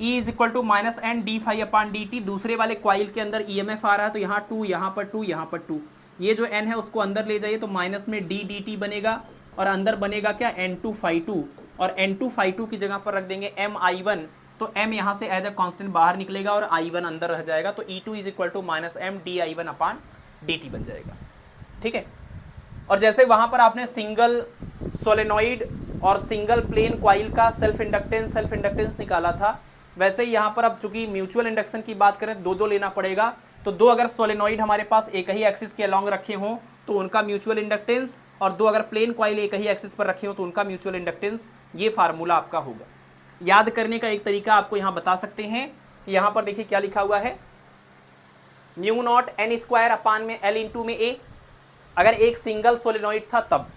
[SPEAKER 1] E is equal to minus n d∅/dt, दूसरे वाले कॉइल के अंदर ईएमएफ आ रहा है तो यहाँ 2, यहाँ पर 2, यहाँ पर 2, ये जो n है उसको अंदर ले जाइए तो माइनस में d dt बनेगा और अंदर बनेगा क्या, N2 φ2, और N2 φ2 की जगह पर रख देंगे m I1, तो m यहाँ से एज अ कांस्टेंट बाहर निकलेगा और I1 अंदर रह जाएगा, तो E2 is equal to minus m di1/dt बन जाएगा। ठीक है, और जैसे वहां पर आपने सिंगल सोलेनॉइड और सिंगल प्लेन कॉइल का सेल्फ इंडक्टेंस निकाला था, वैसे ही यहाँ पर अब चूंकि म्यूचुअल इंडक्शन की बात करें दो लेना पड़ेगा। तो दो अगर सोलेनॉइड हमारे पास एक ही एक्सिस के अलॉन्ग रखे हों तो उनका म्यूचुअल इंडक्टेंस, और दो अगर प्लेन कॉइल एक ही एक्सिस पर रखे हो तो उनका म्यूचुअल इंडक्टेंस, ये फार्मूला आपका होगा। याद करने का एक तरीका आपको यहाँ बता सकते हैं, यहाँ पर देखिए क्या लिखा हुआ है, म्यू नॉट n² में L इंटू में A। अगर एक सिंगल सोलेनॉइड था तब,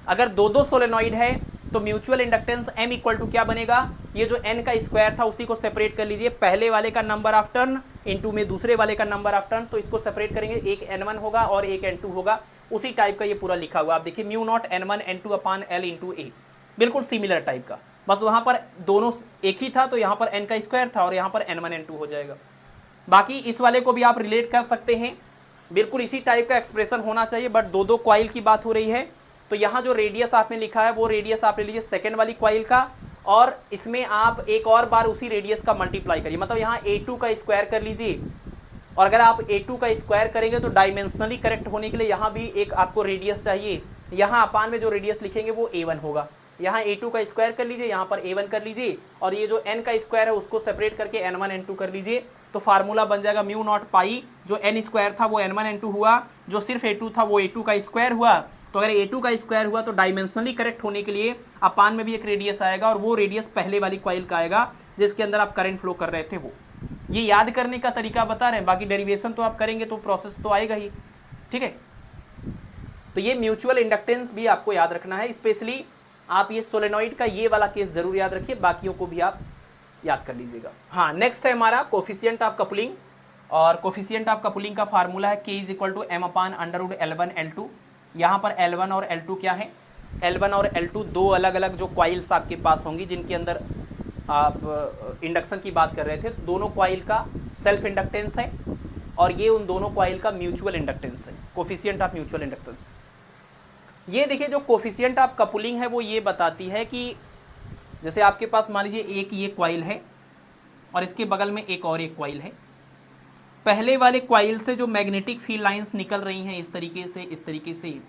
[SPEAKER 1] अगर दो सोलेनॉइड है तो mutual inductance m equal to क्या बनेगा, ये जो n का स्क्वायर था उसी को सेपरेट कर लीजिए, पहले वाले का नंबर ऑफ टर्न इंटू में दूसरे वाले का नंबर ऑफ टर्न, तो इसको सेपरेट करेंगे, एक n1 होगा और एक n2 होगा। उसी टाइप का ये पूरा लिखा हुआ, आप देखिए mu naught n1 n2/L into A, बिल्कुल सिमिलर टाइप का, बस वहां पर दोनों एक ही था तो यहाँ पर n का स्क्वायर था और यहाँ पर n1 n2 हो जाएगा। बाकी इस वाले को भी आप रिलेट कर सकते हैं, बिल्कुल इसी टाइप का एक्सप्रेशन होना चाहिए, बट दो कॉइल की बात हो रही है। तो यहाँ जो रेडियस आपने लिखा है वो रेडियस आप ले लीजिए सेकेंड वाली कॉइल का, और इसमें आप एक और बार उसी रेडियस का मल्टीप्लाई करिए, मतलब यहाँ A2 का स्क्वायर कर लीजिए, और अगर आप A2 का स्क्वायर करेंगे तो डायमेंशनली करेक्ट होने के लिए यहाँ भी एक आपको रेडियस चाहिए, यहाँ अपान में जो रेडियस लिखेंगे वो A1 होगा। यहाँ A2 का स्क्वायर कर लीजिए, यहाँ पर A1 कर लीजिए, और ये जो n का स्क्वायर है उसको सेपरेट करके n1 n2 कर लीजिए, तो फार्मूला बन जाएगा म्यू नॉट पाई, जो n स्क्वायर था वो n1 n2 हुआ, जो सिर्फ A2 था वो A2 का स्क्वायर हुआ। तो अगर A2 का स्क्वायर हुआ तो डायमेंशनली करेक्ट होने के लिए अपान में भी एक रेडियस आएगा, और वो रेडियस पहले वाली कॉइल का आएगा जिसके अंदर आप करंट फ्लो कर रहे थे वो। ये याद करने का तरीका बता रहे हैं, बाकी डेरिवेशन तो आप करेंगे तो प्रोसेस तो आएगा ही। ठीक है, तो ये म्यूचुअल इंडक्टेंस भी आपको याद रखना है, स्पेशली आप ये सोलेनॉइड का ये वाला केस जरूर याद रखिए, बाकियों को भी आप याद कर लीजिएगा। हाँ, नेक्स्ट है हमारा कोफिशिएंट ऑफ कपलिंग, और कोफिशिएंट ऑफ कपलिंग का फार्मूला है K is equal to m/√L1 L2। यहाँ पर L1 और L2 क्या है, L1 और L2 दो अलग अलग जो कॉइल्स आपके पास होंगी जिनके अंदर आप इंडक्शन की बात कर रहे थे, दोनों कॉइल का सेल्फ इंडक्टेंस है और ये उन दोनों कॉइल का म्यूचुअल इंडक्टेंस है, कोफिशिएंट ऑफ म्यूचुअल इंडक्टेंस। ये देखिए जो कोफिशिएंट ऑफ कपलिंग है वो ये बताती है कि जैसे आपके पास मान लीजिए एक ये कॉइल है और इसके बगल में एक और एक कॉइल है। पहले वाले कॉइल से जो मैग्नेटिक फील्ड लाइंस निकल रही हैं इस तरीके से,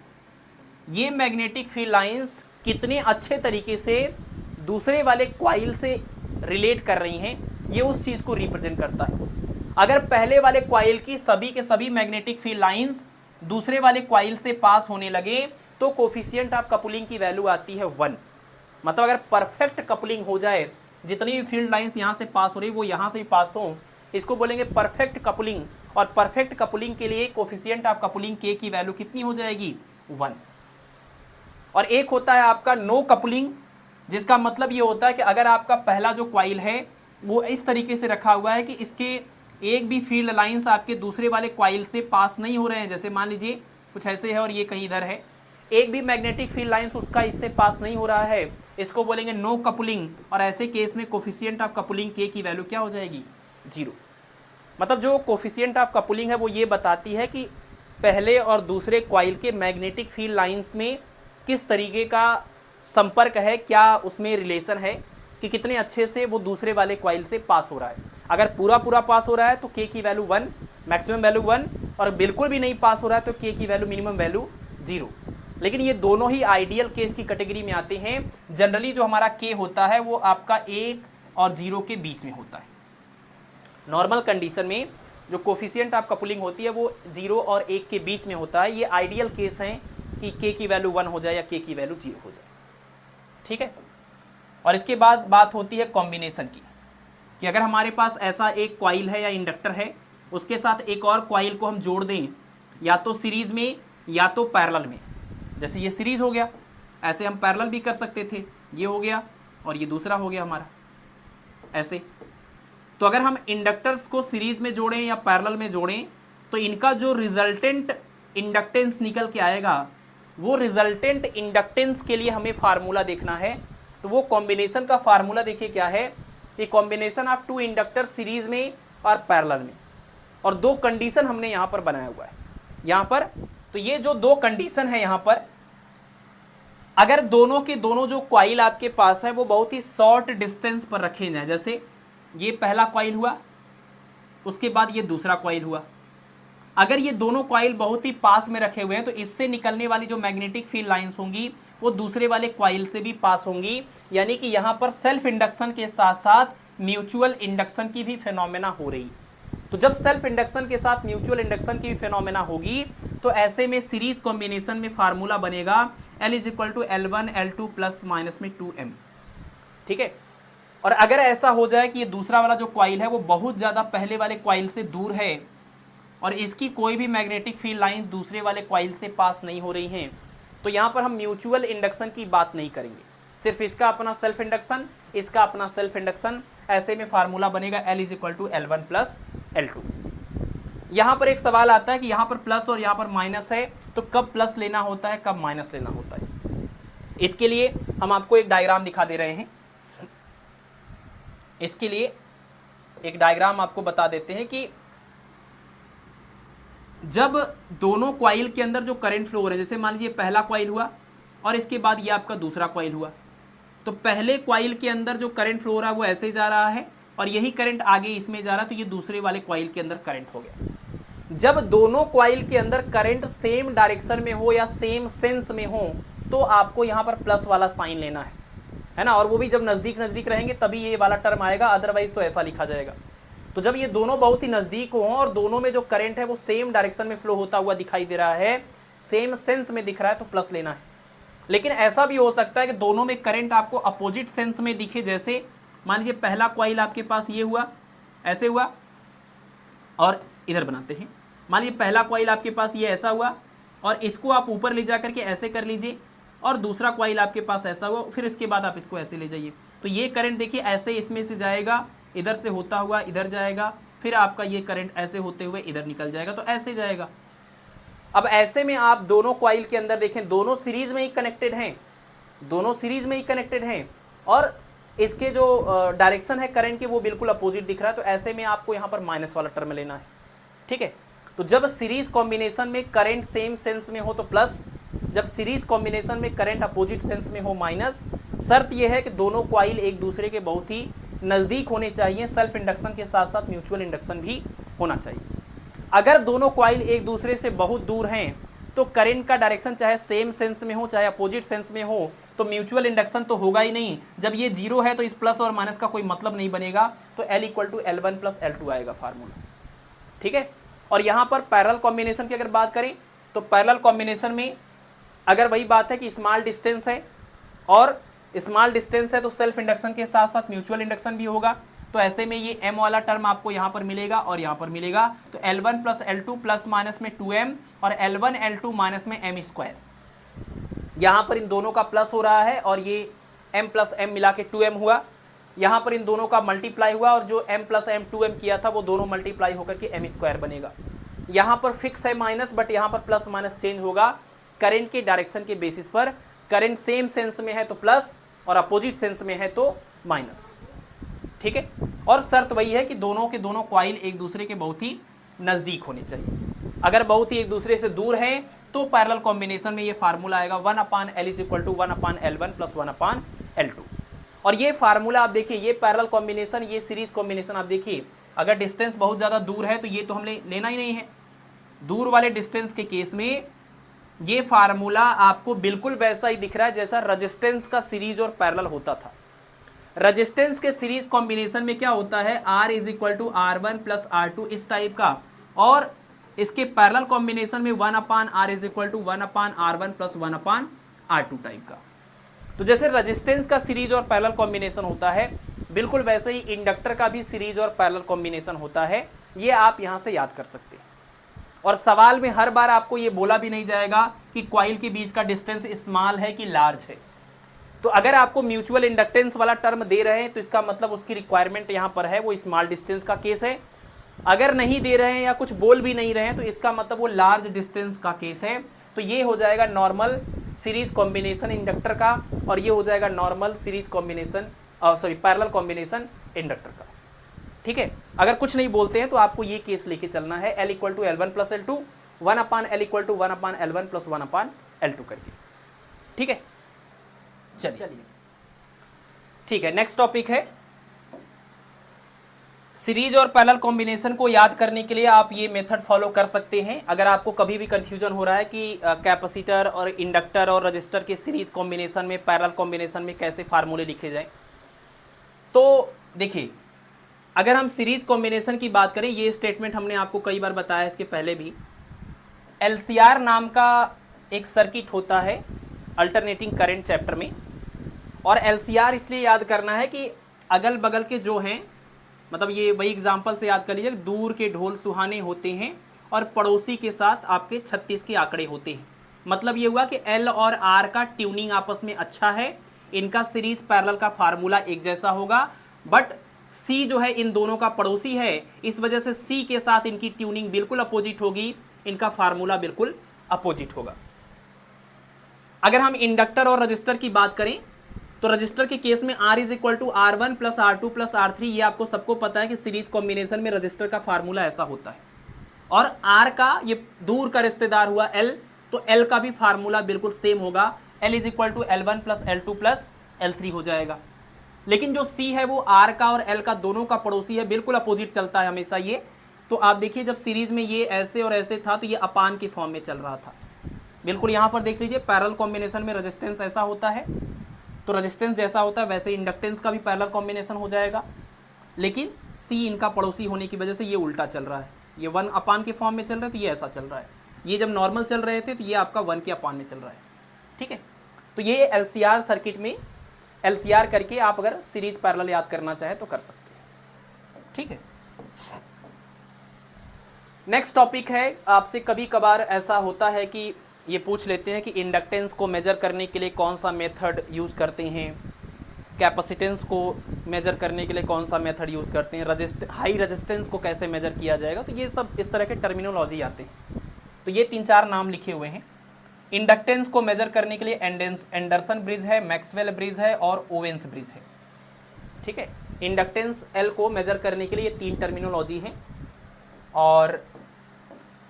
[SPEAKER 1] ये मैग्नेटिक फील्ड लाइंस कितने अच्छे तरीके से दूसरे वाले कॉइल से रिलेट कर रही हैं, ये उस चीज को रिप्रेजेंट करता है। अगर पहले वाले कॉइल की सभी के सभी मैग्नेटिक फील्ड लाइंस दूसरे वाले कॉइल से पास होने लगे तो कोफिशिएंट ऑफ कपलिंग की वैल्यू आती है 1। मतलब अगर परफेक्ट कपलिंग हो जाए, जितनी भी फील्ड लाइंस यहाँ से पास हो रही वो यहाँ से भी पास हो, इसको बोलेंगे परफेक्ट कपलिंग। और परफेक्ट कपलिंग के लिए कोफिशिएंट ऑफ कपलिंग के की वैल्यू कितनी हो जाएगी? 1। और एक होता है आपका नो कपलिंग, जिसका मतलब ये होता है कि अगर आपका पहला जो कॉइल है वो इस तरीके से रखा हुआ है कि इसके एक भी फील्ड लाइंस आपके दूसरे वाले कॉइल से पास नहीं हो रहे हैं, जैसे मान लीजिए कुछ ऐसे है और ये कहीं इधर है, एक भी मैग्नेटिक फील्ड लाइंस उसका इससे पास नहीं हो रहा है, इसको बोलेंगे नो कपलिंग। और ऐसे केस में कोफिशिएंट ऑफ कपलिंग के की वैल्यू क्या हो जाएगी? 0। मतलब जो कोफिशिएंट ऑफ कपलिंग है वो ये बताती है कि पहले और दूसरे कॉइल के मैग्नेटिक फील्ड लाइंस में किस तरीके का संपर्क है, क्या उसमें रिलेशन है कि कितने अच्छे से वो दूसरे वाले कॉइल से पास हो रहा है। अगर पूरा पास हो रहा है तो के की वैल्यू 1, मैक्सिमम वैल्यू 1, और बिल्कुल भी नहीं पास हो रहा है तो के की वैल्यू मिनिमम वैल्यू 0। लेकिन ये दोनों ही आइडियल केस की कैटेगरी में आते हैं। जनरली जो हमारा के होता है वो आपका 1 और 0 के बीच में होता है। नॉर्मल कंडीशन में जो कोफिशिएंट ऑफ कपलिंग होती है वो 0 और 1 के बीच में होता है। ये आइडियल केस हैं कि के की वैल्यू 1 हो जाए या के की वैल्यू 0 हो जाए, ठीक है। और इसके बाद बात होती है कॉम्बिनेशन की, कि अगर हमारे पास ऐसा एक कॉइल है या इंडक्टर है, उसके साथ एक और कॉइल को हम जोड़ दें, या तो सीरीज में या तो पैरेलल में। जैसे ये सीरीज हो गया, ऐसे हम पैरेलल भी कर सकते थे, ये हो गया और ये दूसरा हो गया हमारा ऐसे। तो अगर हम इंडक्टर्स को सीरीज में जोड़ें या पैरेलल में जोड़ें तो इनका जो रिजल्टेंट इंडक्टेंस निकल के आएगा, वो रिजल्टेंट इंडक्टेंस के लिए हमें फार्मूला देखना है। तो वो कॉम्बिनेशन का फार्मूला देखिए क्या है, कि कॉम्बिनेशन ऑफ 2 इंडक्टर सीरीज में और पैरेलल में। और 2 कंडीशन हमने यहाँ पर बनाया हुआ है यहाँ पर। तो ये जो 2 कंडीशन है यहाँ पर, अगर दोनों के दोनों जो कॉइल आपके पास है वो बहुत ही शॉर्ट डिस्टेंस पर रखे जाए, जैसे ये पहला कॉइल हुआ, उसके बाद ये दूसरा कॉइल हुआ, अगर ये दोनों कॉइल बहुत ही पास में रखे हुए हैं तो इससे निकलने वाली जो मैग्नेटिक फील्ड लाइंस होंगी वो दूसरे वाले कॉइल से भी पास होंगी। यानी कि यहाँ पर सेल्फ इंडक्शन के साथ साथ म्यूचुअल इंडक्शन की भी फिनोमेना हो रही। तो जब सेल्फ इंडक्शन के साथ म्यूचुअल इंडक्शन की भी फिनोमेना होगी तो ऐसे में सीरीज कॉम्बिनेशन में फार्मूला बनेगा L = L1 L2 plus minus में 2m, ठीक है। और अगर ऐसा हो जाए कि ये दूसरा वाला जो कॉइल है वो बहुत ज़्यादा पहले वाले कॉइल से दूर है और इसकी कोई भी मैग्नेटिक फील्ड लाइंस दूसरे वाले कॉइल से पास नहीं हो रही हैं, तो यहाँ पर हम म्यूचुअल इंडक्शन की बात नहीं करेंगे, सिर्फ इसका अपना सेल्फ इंडक्शन, इसका अपना सेल्फ इंडक्शन। ऐसे में फार्मूला बनेगा L = L1 प्लस L2। यहाँ पर एक सवाल आता है कि यहाँ पर प्लस और यहाँ पर माइनस है, तो कब प्लस लेना होता है, कब माइनस लेना होता है। इसके लिए हम आपको एक डायग्राम दिखा दे रहे हैं। इसके लिए एक डायग्राम आपको बता देते हैं कि जब दोनों कॉइल के अंदर जो करंट फ्लो हो रहे हैं, जैसे मान लीजिए पहला कॉइल हुआ और इसके बाद ये आपका दूसरा कॉइल हुआ, तो पहले कॉइल के अंदर जो करंट फ्लो हो रहा है वो ऐसे जा रहा है और यही करंट आगे इसमें जा रहा है, तो ये दूसरे वाले कॉइल के अंदर करंट हो गया। जब दोनों कॉइल के अंदर करंट सेम डायरेक्शन में हो या सेम सेंस में हो तो आपको यहाँ पर प्लस वाला साइन लेना है ना, और वो भी जब नज़दीक नज़दीक रहेंगे तभी ये वाला टर्म आएगा, अदरवाइज तो ऐसा लिखा जाएगा। तो जब ये दोनों बहुत ही नज़दीक हों और दोनों में जो करंट है वो सेम डायरेक्शन में फ्लो होता हुआ दिखाई दे रहा है, सेम सेंस में दिख रहा है, तो प्लस लेना है। लेकिन ऐसा भी हो सकता है कि दोनों में करंट आपको अपोजिट सेंस में दिखे, जैसे मान लीजिए पहला कॉइल आपके पास ये हुआ, ऐसे हुआ, और इधर बनाते हैं, मान लीजिए पहला कॉइल आपके पास ये ऐसा हुआ और इसको आप ऊपर ले जा करके ऐसे कर लीजिए, और दूसरा कॉइल आपके पास ऐसा हुआ, फिर इसके बाद आप इसको ऐसे ले जाइए, तो ये करंट देखिए ऐसे इसमें से जाएगा, इधर से होता हुआ इधर जाएगा, फिर आपका ये करंट ऐसे होते हुए इधर निकल जाएगा, तो ऐसे जाएगा। अब ऐसे में आप दोनों कॉइल के अंदर देखें, दोनों सीरीज में ही कनेक्टेड हैं, दोनों सीरीज में ही कनेक्टेड हैं, और इसके जो डायरेक्शन है करंट के वो बिल्कुल अपोजिट दिख रहा है, तो ऐसे में आपको यहाँ पर माइनस वाला टर्म लेना है, ठीक है। तो जब सीरीज कॉम्बिनेशन में करंट सेम सेंस में हो तो प्लस, जब सीरीज कॉम्बिनेशन में करंट अपोजिट सेंस में हो माइनस। शर्त यह है कि दोनों कॉइल एक दूसरे के बहुत ही नजदीक होने चाहिए, सेल्फ इंडक्शन के साथ साथ म्यूचुअल इंडक्शन भी होना चाहिए। अगर दोनों कॉइल एक दूसरे से बहुत दूर हैं तो करंट का डायरेक्शन चाहे सेम सेंस में हो चाहे अपोजिट सेंस में हो तो म्यूचुअल इंडक्शन तो होगा ही नहीं। जब ये जीरो है तो इस प्लस और माइनस का कोई मतलब नहीं बनेगा, तो L equal to L1 plus L2 आएगा फार्मूला, ठीक है। और यहाँ पर पैरेलल कॉम्बिनेशन की अगर बात करें तो पैरेलल कॉम्बिनेशन में अगर वही बात है कि स्मॉल डिस्टेंस है और स्मॉल डिस्टेंस है तो सेल्फ इंडक्शन के साथ साथ म्यूचुअल इंडक्शन भी होगा, तो ऐसे में ये m वाला टर्म आपको यहाँ पर मिलेगा और यहाँ पर मिलेगा, तो L1 plus L2 plus minus में 2m और L1 L2 माइनस में m स्क्वायर। यहाँ पर इन दोनों का प्लस हो रहा है और ये m प्लस m मिला के 2m हुआ। यहाँ पर इन दोनों का मल्टीप्लाई हुआ और जो m प्लस m 2m किया था वो दोनों मल्टीप्लाई होकर के m स्क्वायर बनेगा। यहाँ पर फिक्स है माइनस, बट यहाँ पर प्लस माइनस चेंज होगा करंट के डायरेक्शन के बेसिस पर। करंट सेम सेंस में है तो प्लस और अपोजिट सेंस में है तो माइनस, ठीक है। और शर्त वही है कि दोनों के दोनों कॉइल एक दूसरे के बहुत ही नजदीक होने चाहिए। अगर बहुत ही एक दूसरे से दूर हैं तो पैरेलल कॉम्बिनेशन में ये फार्मूला आएगा 1/L is equal to 1/L1 plus 1/L2। और ये फार्मूला आप देखिए, ये पैरेलल कॉम्बिनेशन, ये सीरीज कॉम्बिनेशन आप देखिए, अगर डिस्टेंस बहुत ज़्यादा दूर है तो ये तो हमने लेना ही नहीं है। दूर वाले डिस्टेंस के केस में ये फार्मूला आपको बिल्कुल वैसा ही दिख रहा है जैसा रेजिस्टेंस का सीरीज और पैरेलल होता था। रेजिस्टेंस के सीरीज कॉम्बिनेशन में क्या होता है, R is equal to R1 plus R2 इस टाइप का, और इसके पैरेलल कॉम्बिनेशन में 1/R is equal to 1/R1 plus 1/R2 type का। तो जैसे रेजिस्टेंस का सीरीज और पैरेलल कॉम्बिनेशन होता है, बिल्कुल वैसे ही इंडक्टर का भी सीरीज और पैरेलल कॉम्बिनेशन होता है। ये आप यहां से याद कर सकते हैं। और सवाल में हर बार आपको ये बोला भी नहीं जाएगा कि कॉइल के बीच का डिस्टेंस स्मॉल है कि लार्ज है। तो अगर आपको म्यूचुअल इंडक्टेंस वाला टर्म दे रहे हैं तो इसका मतलब उसकी रिक्वायरमेंट यहां पर है, वो स्मॉल डिस्टेंस का केस है। अगर नहीं दे रहे हैं या कुछ बोल भी नहीं रहे हैं तो इसका मतलब वो लार्ज डिस्टेंस का केस है। तो ये हो जाएगा नॉर्मल सीरीज कॉम्बिनेशन इंडक्टर का, और ये हो जाएगा normal series combination parallel combination inductor का, ठीक है। अगर कुछ नहीं बोलते हैं तो आपको ये केस लेके चलना है, L equal to L1 plus L2 1/L equal to 1/L1 plus 1/L2 करके, ठीक है। चलिए ठीक है, नेक्स्ट टॉपिक है सीरीज और पैरेलल कॉम्बिनेशन को याद करने के लिए आप ये मेथड फॉलो कर सकते हैं। अगर आपको कभी भी कंफ्यूजन हो रहा है कि कैपेसिटर और इंडक्टर और रजिस्टर के सीरीज कॉम्बिनेशन में, पैरेलल कॉम्बिनेशन में कैसे फार्मूले लिखे जाएं, तो देखिए, अगर हम सीरीज कॉम्बिनेशन की बात करें, ये स्टेटमेंट हमने आपको कई बार बताया इसके पहले भी। LCR नाम का एक सर्किट होता है अल्टरनेटिंग करंट चैप्टर में, और LCR इसलिए याद करना है कि अगल बगल के जो हैं, मतलब ये वही एग्जांपल से याद कर लीजिए, दूर के ढोल सुहाने होते हैं और पड़ोसी के साथ आपके 36 के आंकड़े होते हैं। मतलब ये हुआ कि L और R का ट्यूनिंग आपस में अच्छा है, इनका सीरीज पैरेलल का फार्मूला एक जैसा होगा, बट C जो है इन दोनों का पड़ोसी है, इस वजह से C के साथ इनकी ट्यूनिंग बिल्कुल अपोजिट होगी, इनका फार्मूला बिल्कुल अपोजिट होगा। अगर हम इंडक्टर और रजिस्टर की बात करें तो रजिस्टर के केस में R is equal to R1 plus R2 plus R3, ये आपको सबको पता है कि सीरीज कॉम्बिनेशन में रजिस्टर का फार्मूला ऐसा होता है। और R का ये दूर का रिश्तेदार हुआ L, तो L का भी फार्मूला बिल्कुल सेम होगा, L is equal to L1 plus L2 plus L3 हो जाएगा। लेकिन जो C है वो R का और L का दोनों का पड़ोसी है, बिल्कुल अपोजिट चलता है हमेशा ये। तो आप देखिए, जब सीरीज में ये ऐसे और ऐसे था तो ये अपान के फॉर्म में चल रहा था। बिल्कुल यहाँ पर देख लीजिए, पैरेलल कॉम्बिनेशन में रेजिस्टेंस ऐसा होता है, तो रेजिस्टेंस जैसा होता है वैसे इंडक्टेंस का भी पैरेलल कॉम्बिनेशन हो जाएगा। लेकिन C इनका पड़ोसी होने की वजह से ये उल्टा चल रहा है, ये 1 अपान के फॉर्म में चल रहा है तो ये ऐसा चल रहा है। ये जब नॉर्मल चल रहे थे तो ये आपका 1 के अपान में चल रहा है, ठीक है। तो ये LCR सर्किट में LCR करके आप अगर सीरीज पैरेलल याद करना चाहे तो कर सकते हैं, ठीक है। नेक्स्ट टॉपिक है, आपसे कभी कभार ऐसा होता है कि ये पूछ लेते हैं कि इंडक्टेंस को मेजर करने के लिए कौन सा मेथड यूज़ करते हैं, कैपेसिटेंस को मेजर करने के लिए कौन सा मेथड यूज़ करते हैं, हाई रेजिस्टेंस को कैसे मेजर किया जाएगा, तो ये सब इस तरह के टर्मिनोलॉजी आते हैं। तो ये 3-4 नाम लिखे हुए हैं। इंडक्टेंस को मेजर करने के लिए एंडरसन ब्रिज है, मैक्सवेल ब्रिज है और ओवेंस ब्रिज है, ठीक है। इंडक्टेंस L को मेजर करने के लिए ये 3 टर्मिनोलॉजी हैं। और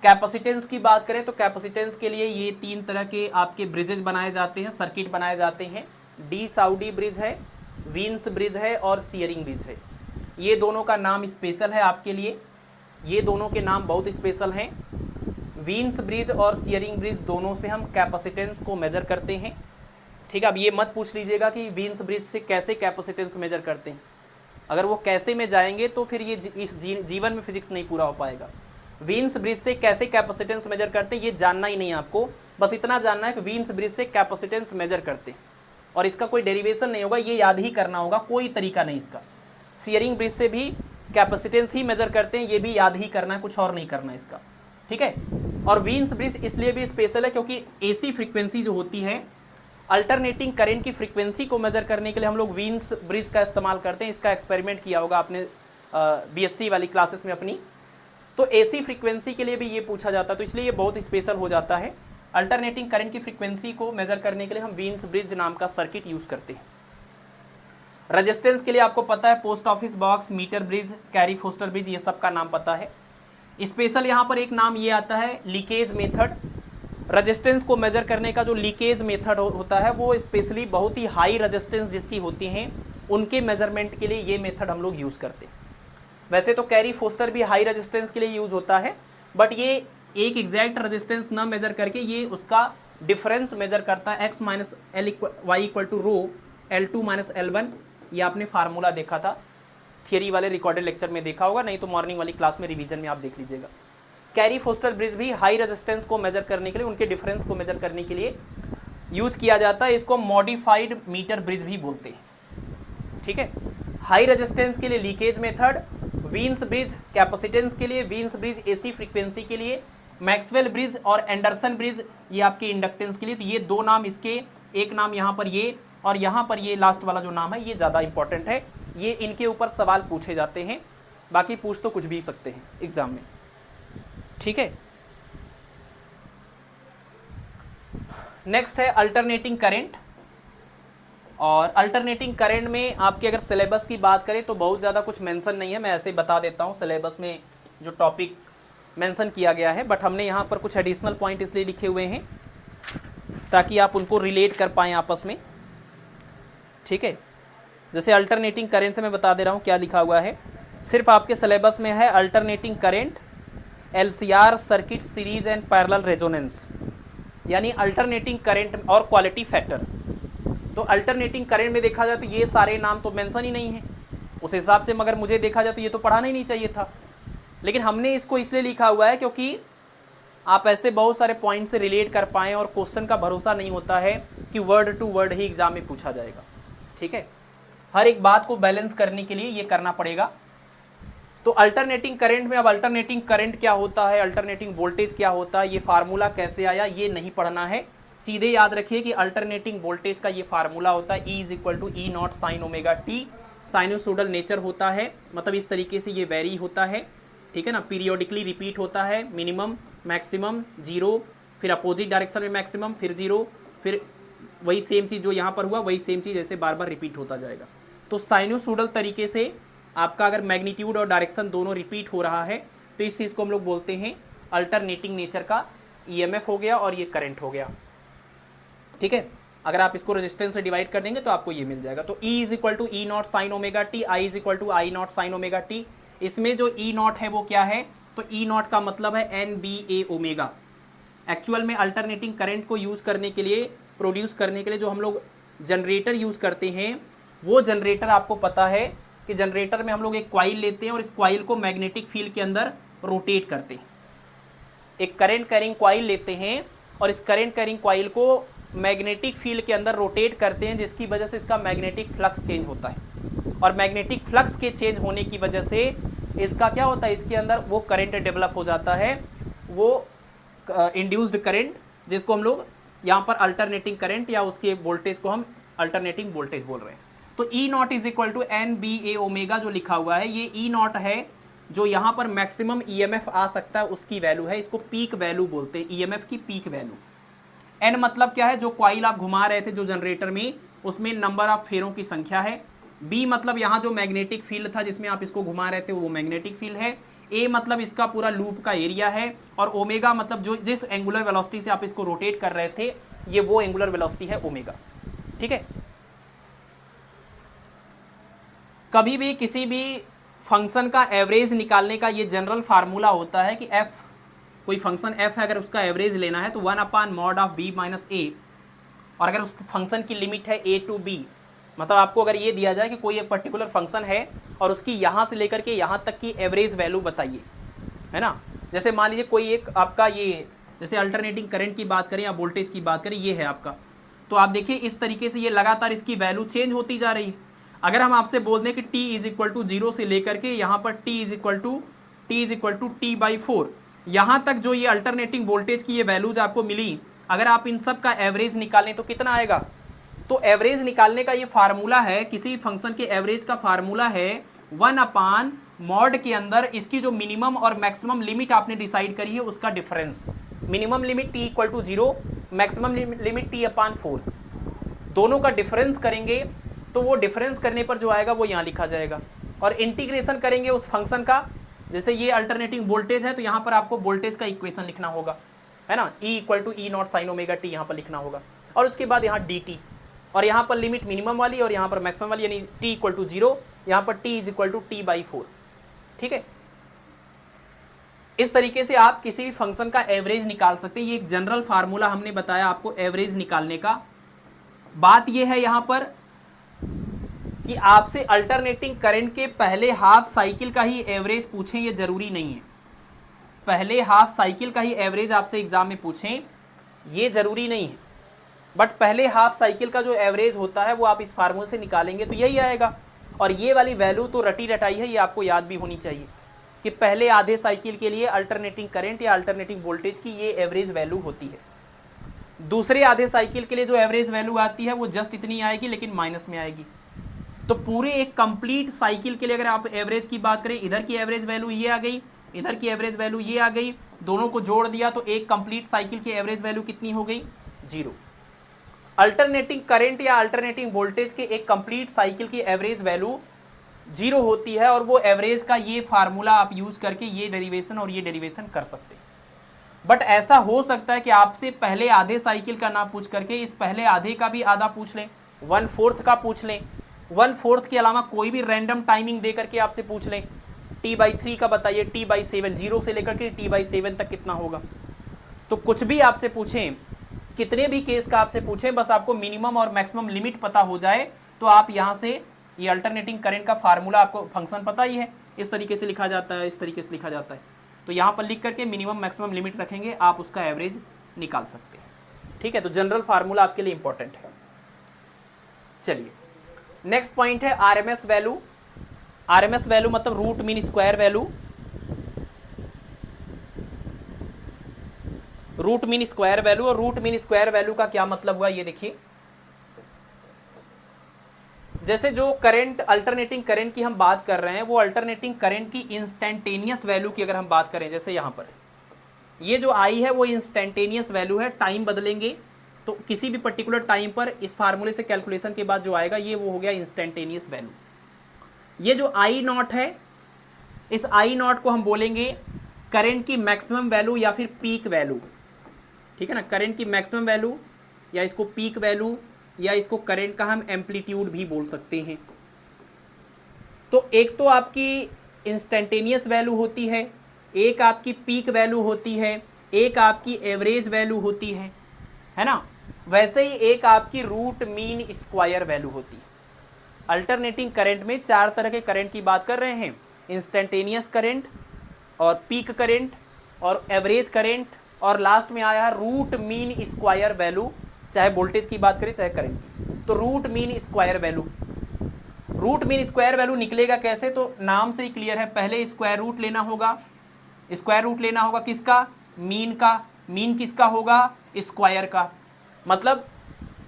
[SPEAKER 1] कैपेसिटेंस की बात करें तो कैपेसिटेंस के लिए ये 3 तरह के आपके ब्रिजेज बनाए जाते हैं, सर्किट बनाए जाते हैं। डी साउडी ब्रिज है, वीन्स ब्रिज है और सियरिंग ब्रिज है। ये दोनों का नाम स्पेशल है आपके लिए, ये दोनों के नाम बहुत स्पेशल हैं। वीन्स ब्रिज और सियरिंग ब्रिज दोनों से हम कैपेसिटेंस को मेजर करते हैं। ठीक है, अब ये मत पूछ लीजिएगा कि वीन्स ब्रिज से कैसे कैपेसिटेंस मेजर करते हैं। अगर वो कैसे में जाएंगे तो फिर ये इस जीवन में फिजिक्स नहीं पूरा हो पाएगा। वीन्स ब्रिज से कैसे कैपेसिटेंस मेजर करते हैं ये जानना ही नहीं है आपको, बस इतना जानना है कि वीन्स ब्रिज से कैपेसिटेंस मेजर करते हैं और इसका कोई डेरिवेशन नहीं होगा, ये याद ही करना होगा, कोई तरीका नहीं इसका। सियरिंग ब्रिज से भी कैपेसिटेंस ही मेजर करते हैं, ये भी याद ही करना है, कुछ और नहीं करना है इसका। ठीक है, और वीन्स ब्रिज इसलिए भी स्पेशल है क्योंकि एसी फ्रीक्वेंसी जो होती है, अल्टरनेटिंग करंट की फ्रीक्वेंसी को मेजर करने के लिए हम लोग वीन्स ब्रिज का इस्तेमाल करते हैं। इसका एक्सपेरिमेंट किया होगा आपने बीएससी वाली क्लासेस में अपनी। तो एसी फ्रीक्वेंसी के लिए भी ये पूछा जाता है, तो इसलिए ये बहुत स्पेशल हो जाता है। अल्टरनेटिंग करंट की फ्रीक्वेंसी को मेजर करने के लिए हम वीन्स ब्रिज नाम का सर्किट यूज करते हैं। रेजिस्टेंस के लिए आपको पता है post office box, metre bridge, Carey Foster bridge, ये सब का नाम पता है। स्पेशल यहाँ पर एक नाम ये आता है लीकेज मेथड। रेजिस्टेंस को मेजर करने का जो लीकेज मेथड होता है वो स्पेशली बहुत ही हाई रेजिस्टेंस जिसकी होती हैं उनके मेजरमेंट के लिए ये मेथड हम लोग यूज़ करते हैं। वैसे तो कैरी फोस्टर भी हाई रेजिस्टेंस के लिए यूज होता है, बट ये एक एग्जैक्ट रेजिस्टेंस ना मेजर करके ये उसका डिफरेंस मेजर करता है, x minus L Y equal to rho L2 minus L1। ये आपने फार्मूला देखा था, थियरी वाले रिकॉर्डेड लेक्चर में देखा होगा, नहीं तो मॉर्निंग वाली क्लास में रिवीजन में आप देख लीजिएगा। कैरी फोस्टर ब्रिज भी हाई रेजिस्टेंस को मेजर करने के लिए, उनके डिफरेंस को मेजर करने के लिए यूज किया जाता है। इसको मॉडिफाइड मीटर ब्रिज भी बोलते हैं। ठीक है, हाई रेजिस्टेंस के लिए leakage method, Wien's bridge capacitance के लिए, वीन्स ब्रिज एसी फ्रीक्वेंसी के लिए, मैक्सवेल ब्रिज और एंडरसन ब्रिज ये आपके इंडक्टेंस के लिए। तो ये दो नाम इसके, एक नाम यहाँ पर ये और यहाँ पर ये लास्ट वाला जो नाम है ये ज़्यादा इंपॉर्टेंट है, ये इनके ऊपर सवाल पूछे जाते हैं, बाकी पूछ तो कुछ भी सकते हैं एग्जाम में। ठीक है, नेक्स्ट है अल्टरनेटिंग करंट। और अल्टरनेटिंग करंट में आपके अगर सिलेबस की बात करें तो बहुत ज़्यादा कुछ मेंशन नहीं है, मैं ऐसे ही बता देता हूँ सिलेबस में जो टॉपिक मेंशन किया गया है, बट हमने यहाँ पर कुछ एडिशनल पॉइंट इसलिए लिखे हुए हैं ताकि आप उनको रिलेट कर पाएँ आपस में। ठीक है, जैसे अल्टरनेटिंग करंट से मैं बता दे रहा हूँ क्या लिखा हुआ है, सिर्फ आपके सिलेबस में है alternating current, LCR circuit series and parallel resonance, यानी अल्टरनेटिंग करंट और क्वालिटी फैक्टर। तो अल्टरनेटिंग करंट में देखा जाए तो ये सारे नाम तो मेंशन ही नहीं है उस हिसाब से, मगर मुझे देखा जाए तो ये तो पढ़ाना ही नहीं चाहिए था, लेकिन हमने इसको इसलिए लिखा हुआ है क्योंकि आप ऐसे बहुत सारे पॉइंट से रिलेट कर पाएँ, और क्वेश्चन का भरोसा नहीं होता है कि वर्ड टू वर्ड ही एग्जाम में पूछा जाएगा। ठीक है, हर एक बात को बैलेंस करने के लिए ये करना पड़ेगा। तो अल्टरनेटिंग करंट में अब अल्टरनेटिंग करंट क्या होता है, अल्टरनेटिंग वोल्टेज क्या होता है, ये फार्मूला कैसे आया ये नहीं पढ़ना है, सीधे याद रखिए कि अल्टरनेटिंग वोल्टेज का ये फार्मूला होता है E equal to E naught sine omega T. Sinusoidal nature होता है, मतलब इस तरीके से ये वेरी होता है। ठीक है ना, पीरियोडिकली रिपीट होता है, मिनिमम मैक्सिमम जीरो, फिर अपोजिट डायरेक्शन में मैक्सिमम, फिर जीरो, फिर वही सेम चीज़ जो यहाँ पर हुआ वही सेम चीज़ ऐसे बार बार रिपीट होता जाएगा। तो साइनोसोडल तरीके से आपका अगर मैग्नीट्यूड और डायरेक्शन दोनों रिपीट हो रहा है तो इस चीज़ को हम लोग बोलते हैं अल्टरनेटिंग नेचर का EMF हो गया और ये करंट हो गया। ठीक है, अगर आप इसको रेजिस्टेंस से डिवाइड कर देंगे तो आपको ये मिल जाएगा। तो E is equal to E naught sine omega T, I is equal to I naught sine omega T. इसमें जो E नॉट है वो क्या है, तो E नॉट का मतलब है NBA ओमेगा। एक्चुअल में अल्टरनेटिंग करंट को यूज़ करने के लिए, प्रोड्यूस करने के लिए जो हम लोग जनरेटर यूज़ करते हैं, वो जनरेटर आपको पता है कि जनरेटर में हम लोग एक कॉइल लेते हैं और इस कॉइल को मैग्नेटिक फील्ड के अंदर रोटेट करते हैं। एक करंट कैरिंग कॉइल लेते हैं और इस करंट कैरिंग कॉइल को मैग्नेटिक फील्ड के अंदर रोटेट करते हैं, जिसकी वजह से इसका मैग्नेटिक फ्लक्स चेंज होता है। और मैग्नेटिक फ्लक्स के चेंज होने की वजह से इसका क्या होता है, इसके अंदर वो करंट डेवलप हो जाता है, वो इंड्यूस्ड करंट, जिसको हम लोग यहाँ पर अल्टरनेटिंग करंट या उसके वोल्टेज को हम अल्टरनेटिंग वोल्टेज बोल रहे हैं। तो E naught is equal to NBA omega जो लिखा हुआ है, ये E नॉट है जो यहाँ पर मैक्सिमम EMF आ सकता है उसकी वैल्यू है, इसको पीक वैल्यू बोलते हैं, EMF की पीक वैल्यू। N मतलब क्या है, जो कॉइल आप घुमा रहे थे जो जनरेटर में, उसमें नंबर ऑफ फेरों की संख्या है। बी मतलब यहाँ जो मैग्नेटिक फील्ड था जिसमें आप इसको घुमा रहे थे वो मैग्नेटिक फील्ड है, ए मतलब इसका पूरा लूप का एरिया है, और ओमेगा मतलब जो जिस एंगुलर वेलोसिटी से आप इसको रोटेट कर रहे थे ये वो एंगुलर वेलोसिटी है ओमेगा। ठीक है, कभी भी किसी भी फंक्शन का एवरेज निकालने का ये जनरल फार्मूला होता है कि एफ, कोई फंक्शन एफ है अगर उसका एवरेज लेना है तो 1/mod ऑफ बी माइनस ए, और अगर उस फंक्शन की लिमिट है ए टू बी, मतलब आपको अगर ये दिया जाए कि कोई एक पर्टिकुलर फंक्शन है और उसकी यहाँ से लेकर के यहाँ तक की एवरेज वैल्यू बताइए, है ना। जैसे मान लीजिए कोई एक आपका ये, जैसे अल्टरनेटिंग करंट की बात करें या वोल्टेज की बात करें, ये है आपका, तो आप देखिए इस तरीके से ये लगातार इसकी वैल्यू चेंज होती जा रही है। अगर हम आपसे बोल दें कि t इज इक्वल टू 0 से लेकर के यहाँ पर t is equal to t/4, यहाँ तक जो ये अल्टरनेटिंग वोल्टेज की ये वैल्यूज आपको मिली, अगर आप इन सब का एवरेज निकालें तो कितना आएगा। तो एवरेज निकालने का ये फार्मूला है, किसी फंक्शन के एवरेज का फार्मूला है 1/mod के अंदर इसकी जो मिनिमम और मैक्सिमम लिमिट आपने डिसाइड करी है उसका difference. Minimum limit t equal to 0, maximum limit t/4, दोनों का डिफरेंस करेंगे तो वो डिफरेंस करने पर जो आएगा वो यहाँ लिखा जाएगा, और इंटीग्रेशन करेंगे उस फंक्शन का, जैसे ये अल्टरनेटिंग वोल्टेज है तो यहाँ पर आपको वोल्टेज का इक्वेशन लिखना होगा, है ना, E equal to E naught sine omega T यहाँ पर लिखना होगा, और उसके बाद यहाँ dt, और यहाँ पर लिमिट मिनिमम वाली और यहाँ पर मैक्सिमम वाली, यानी t इक्वल टू 0, यहाँ पर t is equal to t/4। ठीक है, इस तरीके से आप किसी भी फंक्शन का एवरेज निकाल सकते हैं। ये एक जनरल फार्मूला हमने बताया आपको एवरेज निकालने का। बात यह है यहाँ पर कि आपसे अल्टरनेटिंग करंट के पहले हाफ साइकिल का ही एवरेज पूछें ये जरूरी नहीं है, पहले हाफ साइकिल का ही एवरेज आपसे एग्जाम में पूछें ये जरूरी नहीं है, बट पहले हाफ साइकिल का जो एवरेज होता है वो आप इस फार्मूले से निकालेंगे तो यही आएगा। और ये वाली वैल्यू तो रटी रटाई है, ये आपको याद भी होनी चाहिए कि पहले आधे साइकिल के लिए अल्टरनेटिंग करंट या अल्टरनेटिंग वोल्टेज की ये एवरेज वैल्यू होती है। दूसरे आधे साइकिल के लिए जो एवरेज वैल्यू आती है वो जस्ट इतनी आएगी, लेकिन माइनस में आएगी। तो पूरे एक कंप्लीट साइकिल के लिए अगर आप एवरेज की बात करें, इधर की एवरेज वैल्यू ये आ गई, इधर की एवरेज वैल्यू ये आ गई, दोनों को जोड़ दिया तो एक कंप्लीट साइकिल की एवरेज वैल्यू कितनी हो गई, 0। अल्टरनेटिंग करंट या अल्टरनेटिंग वोल्टेज के एक कंप्लीट साइकिल की एवरेज वैल्यू 0 होती है, और वो एवरेज का ये फार्मूला आप यूज करके ये डेरिवेशन और ये डेरिवेशन कर सकते हैं। बट ऐसा हो सकता है कि आपसे पहले आधे साइकिल का ना पूछ करके इस पहले आधे का भी आधा पूछ लें, 1/4 का पूछ लें, 1/4 के अलावा कोई भी रैंडम टाइमिंग दे करके आपसे पूछ लें t/3 का बताइए, t/7, 0 से लेकर के t/7 तक कितना होगा। तो कुछ भी आपसे पूछें, कितने भी केस का आपसे पूछें, बस आपको मिनिमम और मैक्सिमम लिमिट पता हो जाए तो आप यहाँ से ये अल्टरनेटिंग करंट का फार्मूला, आपको फंक्शन पता ही है, इस तरीके से लिखा जाता है, इस तरीके से लिखा जाता है, तो यहाँ पर लिख करके मिनिमम मैक्सिमम लिमिट रखेंगे, आप उसका एवरेज निकाल सकते हैं। ठीक है, तो जनरल फार्मूला आपके लिए इंपॉर्टेंट है। चलिए नेक्स्ट पॉइंट है आरएमएस वैल्यू। आरएमएस वैल्यू मतलब root mean square value. Root mean square value, और रूट मीन स्क्वायर वैल्यू का क्या मतलब हुआ ये देखिए। जैसे जो करंट, अल्टरनेटिंग करंट की हम बात कर रहे हैं, वो अल्टरनेटिंग करंट की इंस्टेंटेनियस वैल्यू की अगर हम बात करें, जैसे यहाँ पर ये जो आई है वो इंस्टेंटेनियस वैल्यू है, टाइम बदलेंगे तो किसी भी पर्टिकुलर टाइम पर इस फार्मूले से कैलकुलेशन के बाद जो आएगा ये वो हो गया इंस्टेंटेनियस वैल्यू। ये जो आई नॉट है, इस आई नॉट को हम बोलेंगे करंट की मैक्सिमम वैल्यू या फिर पीक वैल्यू। ठीक है ना, करंट की मैक्सिमम वैल्यू या इसको पीक वैल्यू या इसको करंट का हम एम्पलीट्यूड भी बोल सकते हैं। तो एक तो आपकी इंस्टेंटेनियस वैल्यू होती है, एक आपकी पीक वैल्यू होती है, एक आपकी एवरेज वैल्यू होती है ना। वैसे ही एक आपकी रूट मीन स्क्वायर वैल्यू होती है। अल्टरनेटिंग करंट में 4 तरह के करंट की बात कर रहे हैं, इंस्टेंटेनियस करंट और पीक करंट और एवरेज करंट, और लास्ट में आया रूट मीन स्क्वायर वैल्यू, चाहे वोल्टेज की बात करें चाहे करंट की। तो root mean square value, root mean square value निकलेगा कैसे, तो नाम से ही क्लियर है, पहले स्क्वायर रूट लेना होगा। स्क्वायर रूट लेना होगा किसका, मीन का। मीन किसका होगा, स्क्वायर का। मतलब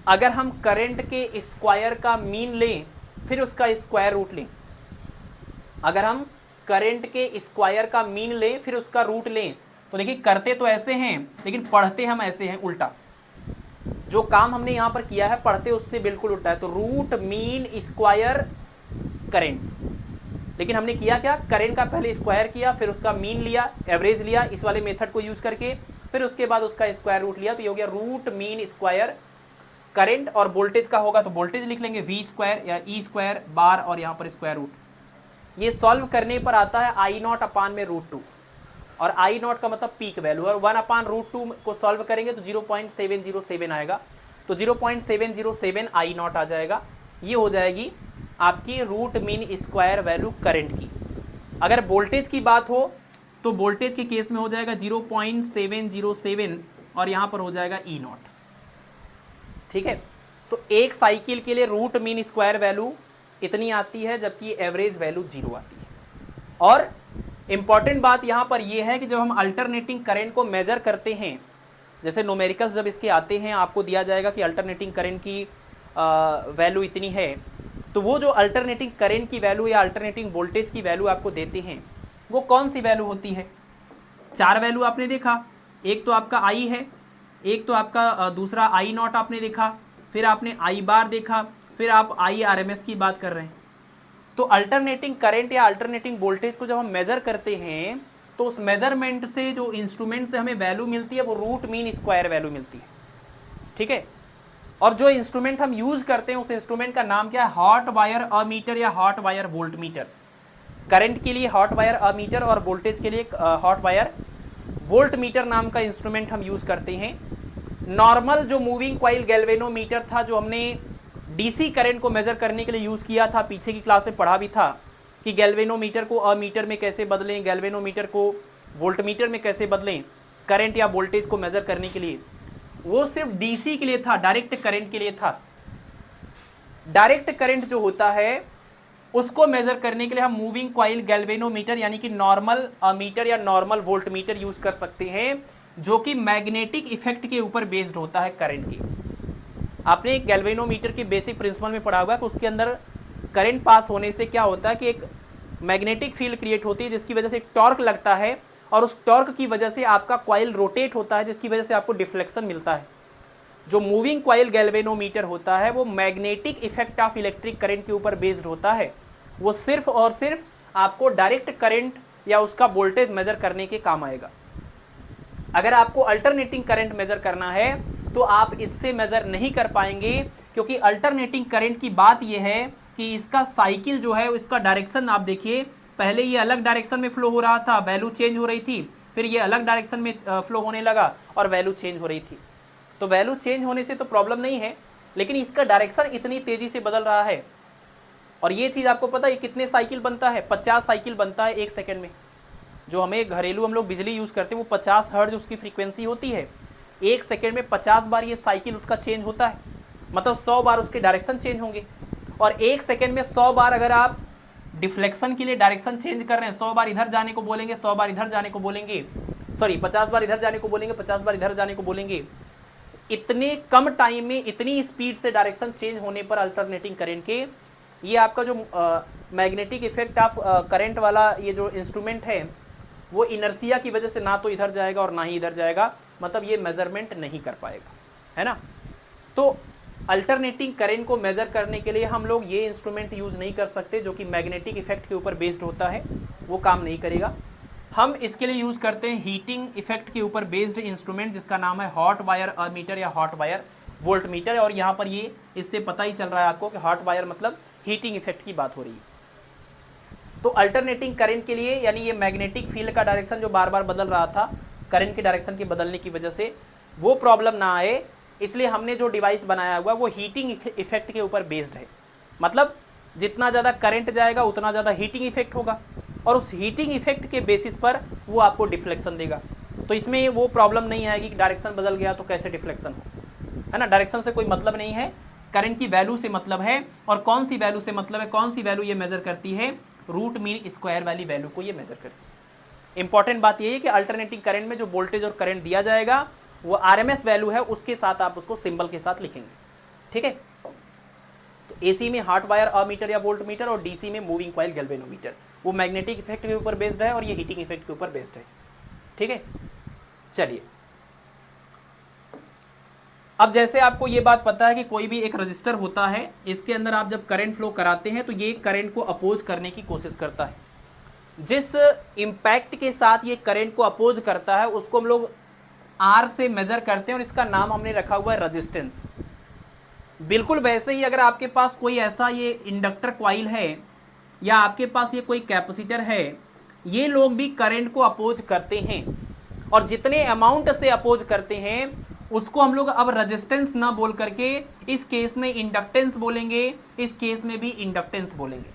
[SPEAKER 1] अगर हम करंट के स्क्वायर का मीन लें फिर उसका स्क्वायर रूट लें, अगर हम करंट के स्क्वायर का मीन लें फिर उसका रूट लें, तो देखिए करते तो ऐसे हैं लेकिन पढ़ते हम ऐसे हैं उल्टा। जो काम हमने यहाँ पर किया है पढ़ते उससे बिल्कुल उल्टा है। तो रूट मीन स्क्वायर करंट। लेकिन हमने किया क्या, करंट का पहले स्क्वायर किया, फिर उसका मीन लिया, एवरेज लिया इस वाले मेथड को यूज करके, फिर उसके बाद उसका स्क्वायर रूट लिया, तो ये हो गया रूट मीन स्क्वायर करंट। और वोल्टेज का होगा तो वोल्टेज लिख लेंगे वी स्क्वायर या ई स्क्वायर बार और यहाँ पर स्क्वायर रूट। ये सॉल्व करने पर आता है आई नॉट अपान में रूट 2, और आई नॉट का मतलब पीक वैल्यू, और 1 अपान रूट 2 को सॉल्व करेंगे तो 0.707 आएगा, तो 0.707 आई नॉट आ जाएगा। ये हो जाएगी आपकी root mean square value current की। अगर वोल्टेज की बात हो तो वोल्टेज के केस में हो जाएगा 0.707 और यहाँ पर हो जाएगा ई नॉट। ठीक है, तो एक साइकिल के लिए रूट मीन स्क्वायर वैल्यू इतनी आती है, जबकि एवरेज वैल्यू 0 आती है। और इंपॉर्टेंट बात यहाँ पर यह है कि जब हम अल्टरनेटिंग करंट को मेजर करते हैं, जैसे न्यूमेरिकल्स जब इसके आते हैं, आपको दिया जाएगा कि अल्टरनेटिंग करंट की वैल्यू इतनी है, तो वो जो अल्टरनेटिंग करंट की वैल्यू या अल्टरनेटिंग वोल्टेज की वैल्यू आपको देते हैं, वो कौन सी वैल्यू होती है। 4 वैल्यू आपने देखा, एक तो आपका आई है, एक तो आपका दूसरा आई नॉट आपने देखा, फिर आपने आई बार देखा, फिर आप आई आर एम एस की बात कर रहे हैं। तो अल्टरनेटिंग करंट या अल्टरनेटिंग वोल्टेज को जब हम मेजर करते हैं, तो उस मेजरमेंट से जो इंस्ट्रूमेंट से हमें वैल्यू मिलती है वो रूट मीन स्क्वायर वैल्यू मिलती है। ठीक है, और जो इंस्ट्रूमेंट हम यूज करते हैं उस इंस्ट्रूमेंट का नाम क्या है, हॉट वायर अमीटर या hot wire volt meter. Current के लिए हॉट वायर अमीटर और वोल्टेज के लिए हॉट वायर वोल्ट मीटर नाम का इंस्ट्रूमेंट हम यूज करते हैं। नॉर्मल जो मूविंग कॉइल गैल्वेनोमीटर था, जो हमने डीसी करंट को मेजर करने के लिए यूज किया था, पीछे की क्लास में पढ़ा भी था कि गैल्वेनोमीटर को अमीटर में कैसे बदलें, गैल्वेनोमीटर को वोल्टमीटर में कैसे बदलें करंट या वोल्टेज को मेजर करने के लिए। वो सिर्फ डीसी के लिए था, डायरेक्ट करंट के लिए था। डायरेक्ट करंट जो होता है उसको मेजर करने के लिए हम मूविंग कॉइल गैल्वेनोमीटर यानी कि नॉर्मल अमीटर या नॉर्मल वोल्टमीटर यूज कर सकते हैं, जो कि मैग्नेटिक इफेक्ट के ऊपर बेस्ड होता है करंट की। आपने गैल्वेनोमीटर के बेसिक प्रिंसिपल में पढ़ा हुआ है कि उसके अंदर करंट पास होने से क्या होता है कि एक मैग्नेटिक फील्ड क्रिएट होती है, जिसकी वजह से टॉर्क लगता है, और उस टॉर्क की वजह से आपका कॉइल रोटेट होता है, जिसकी वजह से आपको डिफ्लेक्शन मिलता है। जो मूविंग कॉइल गैल्वेनोमीटर होता है वो magnetic effect of electric current के ऊपर बेस्ड होता है। वो सिर्फ और सिर्फ आपको डायरेक्ट करंट या उसका वोल्टेज मेजर करने के काम आएगा। अगर आपको अल्टरनेटिंग करंट मेजर करना है तो आप इससे मेजर नहीं कर पाएंगे, क्योंकि अल्टरनेटिंग करंट की बात यह है कि इसका साइकिल जो है, इसका डायरेक्शन आप देखिए, पहले ये अलग डायरेक्शन में फ्लो हो रहा था, वैल्यू चेंज हो रही थी, फिर ये अलग डायरेक्शन में फ्लो होने लगा और वैल्यू चेंज हो रही थी। तो वैल्यू चेंज होने से तो प्रॉब्लम नहीं है, लेकिन इसका डायरेक्शन इतनी तेजी से बदल रहा है। और ये चीज़ आपको पता है कितने साइकिल बनता है, 50 साइकिल बनता है 1 सेकेंड में। जो हमें घरेलू हम लोग बिजली यूज़ करते हैं वो 50 हर्ट्ज उसकी फ्रीक्वेंसी होती है। 1 सेकेंड में 50 बार ये साइकिल उसका चेंज होता है, मतलब 100 बार उसके डायरेक्शन चेंज होंगे। और 1 सेकेंड में 100 बार अगर आप डिफ्लेक्शन के लिए डायरेक्शन चेंज कर रहे हैं, 100 बार इधर जाने को बोलेंगे, 100 बार इधर जाने को बोलेंगे, सॉरी 50 बार इधर जाने को बोलेंगे, 50 बार इधर जाने को बोलेंगे। इतने कम टाइम में इतनी स्पीड से डायरेक्शन चेंज होने पर अल्टरनेटिंग करंट के, ये आपका जो मैग्नेटिक इफेक्ट ऑफ करंट वाला ये जो इंस्ट्रूमेंट है वो इनर्सिया की वजह से ना तो इधर जाएगा और ना ही इधर जाएगा, मतलब ये मेजरमेंट नहीं कर पाएगा, है ना। तो अल्टरनेटिंग करंट को मेजर करने के लिए हम लोग ये इंस्ट्रूमेंट यूज़ नहीं कर सकते जो कि मैग्नेटिक इफेक्ट के ऊपर बेस्ड होता है, वो काम नहीं करेगा। हम इसके लिए यूज़ करते हैं हीटिंग इफेक्ट के ऊपर बेस्ड इंस्ट्रूमेंट, जिसका नाम है हॉट वायर अमीटर या हॉट वायर वोल्ट मीटर। और यहाँ पर ये इससे पता ही चल रहा है आपको कि हॉट वायर मतलब हीटिंग इफेक्ट की बात हो रही है। तो अल्टरनेटिंग करंट के लिए, यानी ये मैग्नेटिक फील्ड का डायरेक्शन जो बार बार बदल रहा था करंट के डायरेक्शन के बदलने की वजह से, वो प्रॉब्लम ना आए, इसलिए हमने जो डिवाइस बनाया हुआ वो हीटिंग इफेक्ट के ऊपर बेस्ड है। मतलब जितना ज़्यादा करंट जाएगा उतना ज़्यादा हीटिंग इफेक्ट होगा, और उस हीटिंग इफेक्ट के बेसिस पर वो आपको डिफ्लेक्शन देगा। तो इसमें वो प्रॉब्लम नहीं आएगी कि डायरेक्शन बदल गया तो कैसे डिफ्लेक्शन हो, है ना। डायरेक्शन से कोई मतलब नहीं है, करंट की वैल्यू से मतलब है। और कौन सी वैल्यू से मतलब है, कौन सी वैल्यू ये मेजर करती है, रूट मीन स्क्वायर वाली वैल्यू को ये मेजर करती है। इंपॉर्टेंट बात ये है कि अल्टरनेटिंग करंट में जो वोल्टेज और करंट दिया जाएगा वो आरएमएस वैल्यू है, उसके साथ आप उसको सिंबल के साथ लिखेंगे, ठीक है। तो एसी में हॉट वायर अमीटर या वोल्ट मीटर, और डीसी में मूविंग कॉइल गैल्वेनोमीटर, वो मैग्नेटिक इफेक्ट के ऊपर बेस्ड है और ये हीटिंग इफेक्ट के ऊपर बेस्ड है, ठीक है। चलिए अब जैसे आपको ये बात पता है कि कोई भी एक रजिस्टर होता है, इसके अंदर आप जब करंट फ्लो कराते हैं तो ये करंट को अपोज करने की कोशिश करता है। जिस इम्पैक्ट के साथ ये करंट को अपोज करता है उसको हम लोग आर से मेजर करते हैं और इसका नाम हमने रखा हुआ है रेजिस्टेंस। बिल्कुल वैसे ही अगर आपके पास कोई ऐसा ये इंडक्टर कॉइल है या आपके पास ये कोई कैपेसिटर है, ये लोग भी करंट को अपोज करते हैं और जितने अमाउंट से अपोज करते हैं उसको हम लोग अब रेजिस्टेंस ना बोल करके इस केस में इंडक्टेंस बोलेंगे, इस केस में भी इंडक्टेंस बोलेंगे,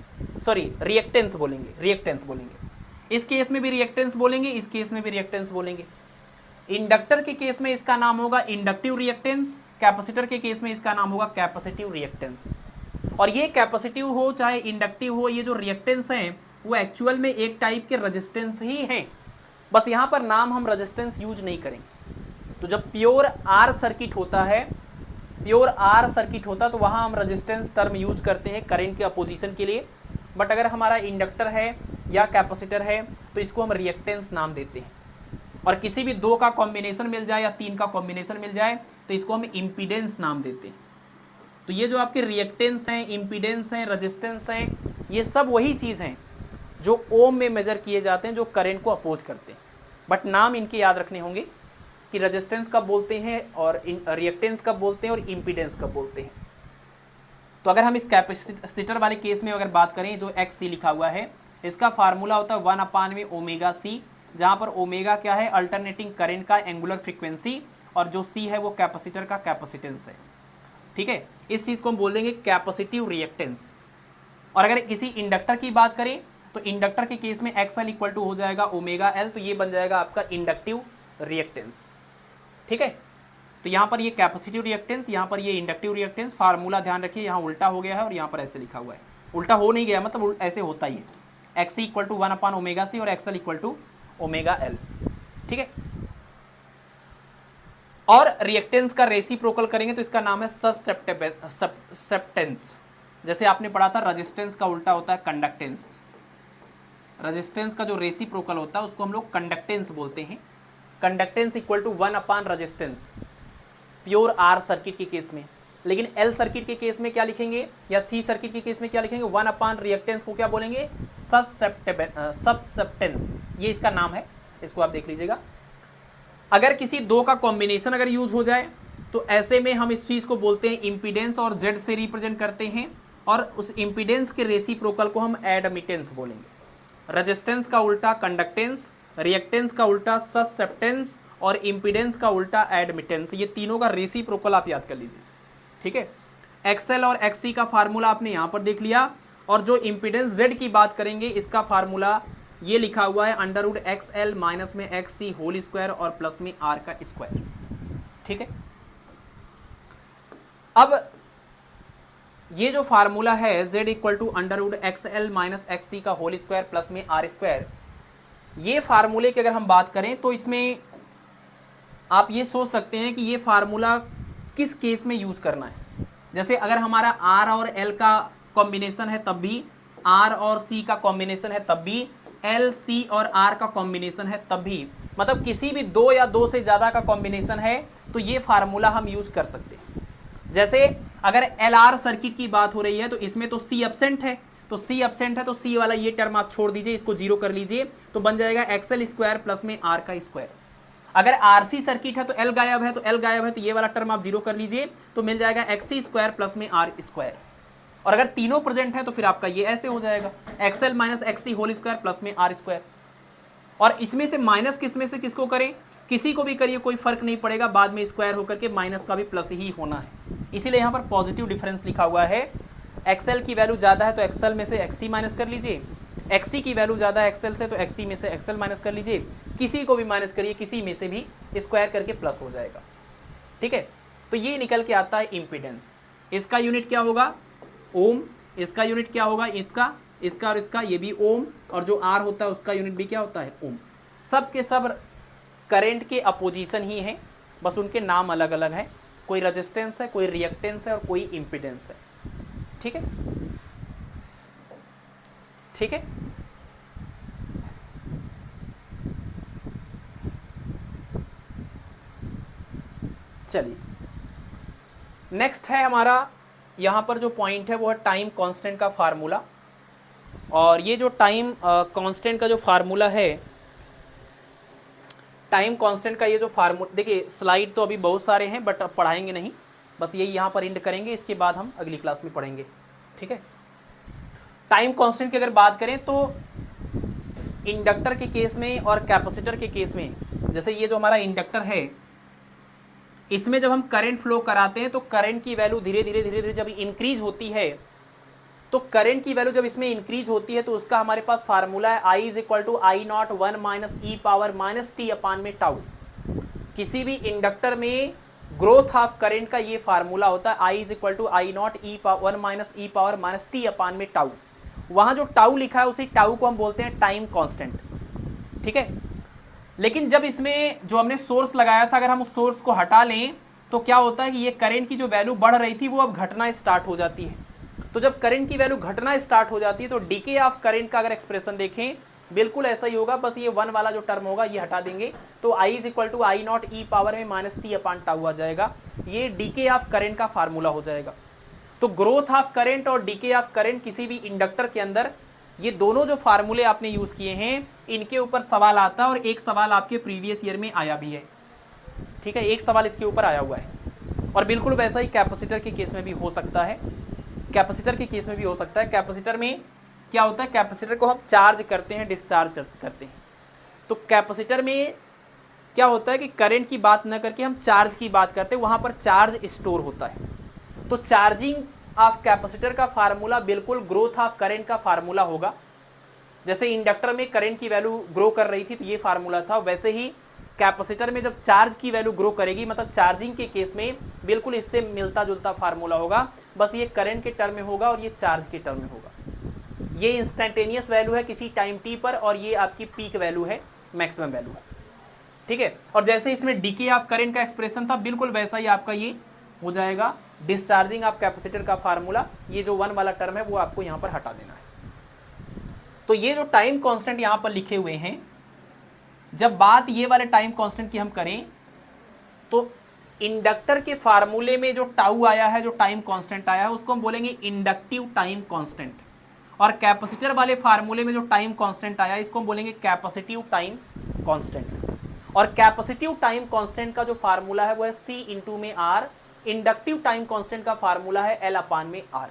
[SPEAKER 1] सॉरी रिएक्टेंस बोलेंगे, रिएक्टेंस बोलेंगे। इस केस में भी रिएक्टेंस बोलेंगे, इस केस में भी रिएक्टेंस बोलेंगे। इंडक्टर के केस में इसका नाम होगा इंडक्टिव रिएक्टेंस, कैपेसिटर के केस में इसका नाम होगा कैपेसिटिव रिएक्टेंस। और ये कैपेसिटिव हो चाहे इंडक्टिव हो, ये जो रिएक्टेंस हैं वो एक्चुअल में एक टाइप के रेजिस्टेंस ही हैं, बस यहाँ पर नाम हम रेजिस्टेंस यूज नहीं करेंगे। तो जब प्योर आर सर्किट होता है, प्योर आर सर्किट होता तो वहाँ हम रेजिस्टेंस टर्म यूज करते हैं करंट के अपोजिशन के लिए। बट अगर हमारा इंडक्टर है या कैपेसिटर है तो इसको हम रिएक्टेंस नाम देते हैं। और किसी भी दो का कॉम्बिनेशन मिल जाए या तीन का कॉम्बिनेशन मिल जाए तो इसको हम इम्पीडेंस नाम देते हैं। तो ये जो आपके रिएक्टेंस हैं, इम्पीडेंस हैं, रेजिस्टेंस हैं, ये सब वही चीज़ हैं जो ओम में मेजर किए जाते हैं, जो करंट को अपोज करते हैं। बट नाम इनके याद रखने होंगे कि रेजिस्टेंस कब बोलते हैं और रिएक्टेंस कब बोलते हैं और इम्पीडेंस कब बोलते हैं। तो अगर हम इस कैपेसिटर वाले केस में अगर बात करें, जो एक्स सी लिखा हुआ है, इसका फार्मूला होता है 1/ओमेगा सी, जहाँ पर ओमेगा क्या है, अल्टरनेटिंग करंट का एंगुलर फ्रीक्वेंसी, और जो सी है वो कैपेसिटर का कैपेसिटेंस है। ठीक है, इस चीज़ को हम बोल देंगे कैपेसिटिव रिएक्टेंस। और अगर किसी इंडक्टर की बात करें तो इंडक्टर के केस में एक्स एल इक्वल टू हो जाएगा ओमेगा एल, तो ये बन जाएगा आपका इंडक्टिव रिएक्टेंस। ठीक है, तो यहाँ पर ये कैपेसिटिव रिएक्टेंस, यहाँ पर ये इंडक्टिव रिएक्टेंस। फार्मूला ध्यान रखिए, यहाँ उल्टा हो गया है और यहाँ पर ऐसे लिखा हुआ है। उल्टा हो नहीं गया, मतलब ऐसे होता ही है, एक्स सी इक्वल टू 1/ओमेगा सी और X L equal to omega L. ठीक है, और रिएक्टेंस का रेसिप्रोकल करेंगे तो इसका नाम है ससेप्टेंस। जैसे आपने पढ़ा था रेजिस्टेंस का उल्टा होता है कंडक्टेंस। रेजिस्टेंस का जो रेसिप्रोकल होता है उसको हम लोग कंडक्टेंस बोलते हैं। Conductance equal to 1 resistance, pure R circuit के केस में। लेकिन एल सर्किट के केस में क्या लिखेंगे या सी सर्किट के केस में क्या लिखेंगे, 1 रिएक्टेंस को क्या बोलेंगे, ससेप्टेंस, ये इसका नाम है, इसको आप देख लीजिएगा। अगर किसी दो का कॉम्बिनेशन अगर यूज हो जाए तो ऐसे में हम इस चीज को बोलते हैं इम्पीडेंस और जेड से रिप्रेजेंट करते हैं, और उस इम्पीडेंस के रेसिप्रोकल को हम एडमिटेंस बोलेंगे। रेजिस्टेंस का उल्टा कंडक्टेंस, रिएक्टेंस का उल्टा ससेप्टेंस और इम्पीडेंस का उल्टा एडमिटेंस। ये तीनों का रेसिप्रोकल आप याद कर लीजिए। ठीक है, एक्सएल और एक्ससी का फार्मूला आपने यहाँ पर देख लिया, और जो इम्पीडेंस जेड की बात करेंगे इसका फार्मूला ये लिखा हुआ है √XL माइनस में XC होल स्क्वायर और प्लस में R का स्क्वायर। ठीक है, अब ये जो फार्मूला है Z equal to √XL minus XC का होल स्क्वायर प्लस में R स्क्वायर, ये फार्मूले की अगर हम बात करें तो इसमें आप ये सोच सकते हैं कि ये फार्मूला किस केस में यूज करना है। जैसे अगर हमारा R और L का कॉम्बिनेशन है तब भी, R और C का कॉम्बिनेशन है तब भी, L, C और R का कॉम्बिनेशन है तब भी, मतलब किसी भी दो या दो से ज़्यादा का कॉम्बिनेशन है तो ये फार्मूला हम यूज कर सकते हैं। जैसे अगर LR सर्किट की बात हो रही है तो इसमें तो C एब्सेंट है, तो C एब्सेंट है तो C वाला ये टर्म आप छोड़ दीजिए, इसको जीरो कर लीजिए, तो बन जाएगा XL स्क्वायर प्लस में R का स्क्वायर। अगर RC सर्किट है तो L गायब है, तो L गायब है तो ये वाला टर्म आप जीरो कर लीजिए, तो मिल जाएगा XC स्क्वायर प्लस में R स्क्वायर। और अगर तीनों प्रेजेंट है तो फिर आपका ये ऐसे हो जाएगा XL minus XC whole square plus में R स्क्वायर। और इसमें से माइनस किसमें से किसको करें, किसी को भी करिए कोई फर्क नहीं पड़ेगा, बाद में स्क्वायर होकर के माइनस का भी प्लस ही होना है, इसीलिए यहाँ पर पॉजिटिव डिफरेंस लिखा हुआ है। XL की वैल्यू ज़्यादा है तो XL में से XC माइनस कर लीजिए, XC की वैल्यू ज़्यादा है XL से तो XC में से XL माइनस कर लीजिए, किसी को भी माइनस करिए, किसी में से भी स्क्वायर करके प्लस हो जाएगा। ठीक है, तो ये निकल के आता है इम्पीडेंस। इसका यूनिट क्या होगा, ओम। इसका यूनिट क्या होगा, इसका और इसका, ये भी ओम। और जो R होता है उसका यूनिट भी क्या होता है, ओम। सब के सब करंट के अपोजिशन ही हैं, बस उनके नाम अलग अलग हैं। कोई रेजिस्टेंस है, कोई रिएक्टेंस है और कोई इम्पीडेंस है। ठीक है, ठीक है। चलिए नेक्स्ट है हमारा यहाँ पर जो पॉइंट है वो है टाइम कांस्टेंट का फार्मूला। और ये जो टाइम कांस्टेंट का जो फार्मूला है, टाइम कांस्टेंट का ये जो फार्मूला, देखिए स्लाइड तो अभी बहुत सारे हैं बट अब पढ़ाएंगे नहीं, बस यही यहाँ पर एंड करेंगे, इसके बाद हम अगली क्लास में पढ़ेंगे। ठीक है, टाइम कांस्टेंट की अगर बात करें तो इंडक्टर के केस में और कैपेसिटर के केस में, जैसे ये जो हमारा इंडक्टर है, इसमें जब हम करंट फ्लो कराते हैं तो करंट की वैल्यू धीरे धीरे जब इंक्रीज होती है, तो करंट की वैल्यू जब इसमें इंक्रीज होती है तो उसका हमारे पास फार्मूला है I = I0 1 - e⁻ t/टाउ। किसी भी इंडक्टर में ग्रोथ ऑफ करंट का ये फार्मूला होता है I = I0 1 - e⁻t/टाउ। वहां जो टाउ लिखा है उसी टाउ को हम बोलते हैं टाइम कांस्टेंट। ठीक है, लेकिन जब इसमें जो हमने सोर्स लगाया था, अगर हम उस सोर्स को हटा लें तो क्या होता है कि ये करंट की जो वैल्यू बढ़ रही थी वो अब घटना स्टार्ट हो जाती है। तो जब करंट की वैल्यू घटना स्टार्ट हो जाती है तो डीके ऑफ करंट का अगर एक्सप्रेशन देखें बिल्कुल ऐसा ही होगा, बस ये 1 वाला जो टर्म होगा ये हटा देंगे तो I = I0 e⁻t/टाउ आ जाएगा। ये डीके ऑफ करंट का फार्मूला हो जाएगा। तो ग्रोथ ऑफ करंट और डीके ऑफ करंट किसी भी इंडक्टर के अंदर, ये दोनों जो फार्मूले आपने यूज किए हैं इनके ऊपर सवाल आता है, और एक सवाल आपके प्रीवियस ईयर में आया भी है। ठीक है, एक सवाल इसके ऊपर आया हुआ है। और बिल्कुल वैसा ही कैपेसिटर के केस में भी हो सकता है, कैपेसिटर के केस में भी हो सकता है। कैपेसिटर में क्या होता है, कैपेसिटर को हम चार्ज करते हैं, डिस्चार्ज करते हैं। तो कैपेसिटर में क्या होता है कि करंट की बात न करके हम चार्ज की बात करते हैं, वहां पर चार्ज स्टोर होता है। तो चार्जिंग ऑफ कैपेसिटर का फार्मूला बिल्कुल ग्रोथ ऑफ करंट का फार्मूला होगा। जैसे इंडक्टर में करंट की वैल्यू ग्रो कर रही थी तो ये फार्मूला था, वैसे ही कैपेसिटर में जब चार्ज की वैल्यू ग्रो करेगी, मतलब चार्जिंग के केस में बिल्कुल इससे मिलता जुलता फार्मूला होगा, बस ये करंट के टर्म में होगा और ये चार्ज के टर्म में होगा। ये इंस्टेंटेनियस वैल्यू है किसी टाइम टी पर, और ये आपकी पीक वैल्यू है, मैक्सिमम वैल्यू है। ठीक है, और जैसे इसमें डीके ऑफ करंट का एक्सप्रेशन था बिल्कुल वैसा ही आपका ये हो जाएगा, डिस्चार्जिंग ऑफ कैपेसिटर का फार्मूला। ये जो 1 वाला टर्म है वो आपको यहाँ पर हटा देना है। तो ये जो टाइम कांस्टेंट यहाँ पर लिखे हुए हैं, जब बात ये वाले टाइम कांस्टेंट की हम करें तो इंडक्टर के फार्मूले में जो टाउ आया है, जो टाइम कांस्टेंट आया है, उसको हम बोलेंगे इंडक्टिव टाइम कांस्टेंट। और कैपेसिटर वाले फार्मूले में जो टाइम कांस्टेंट आया है इसको हम बोलेंगे कैपेसिटिव टाइम कांस्टेंट। और कैपेसिटिव टाइम कांस्टेंट का जो फार्मूला है वो है C/R। इंडक्टिव टाइम कांस्टेंट का फार्मूला है L/R।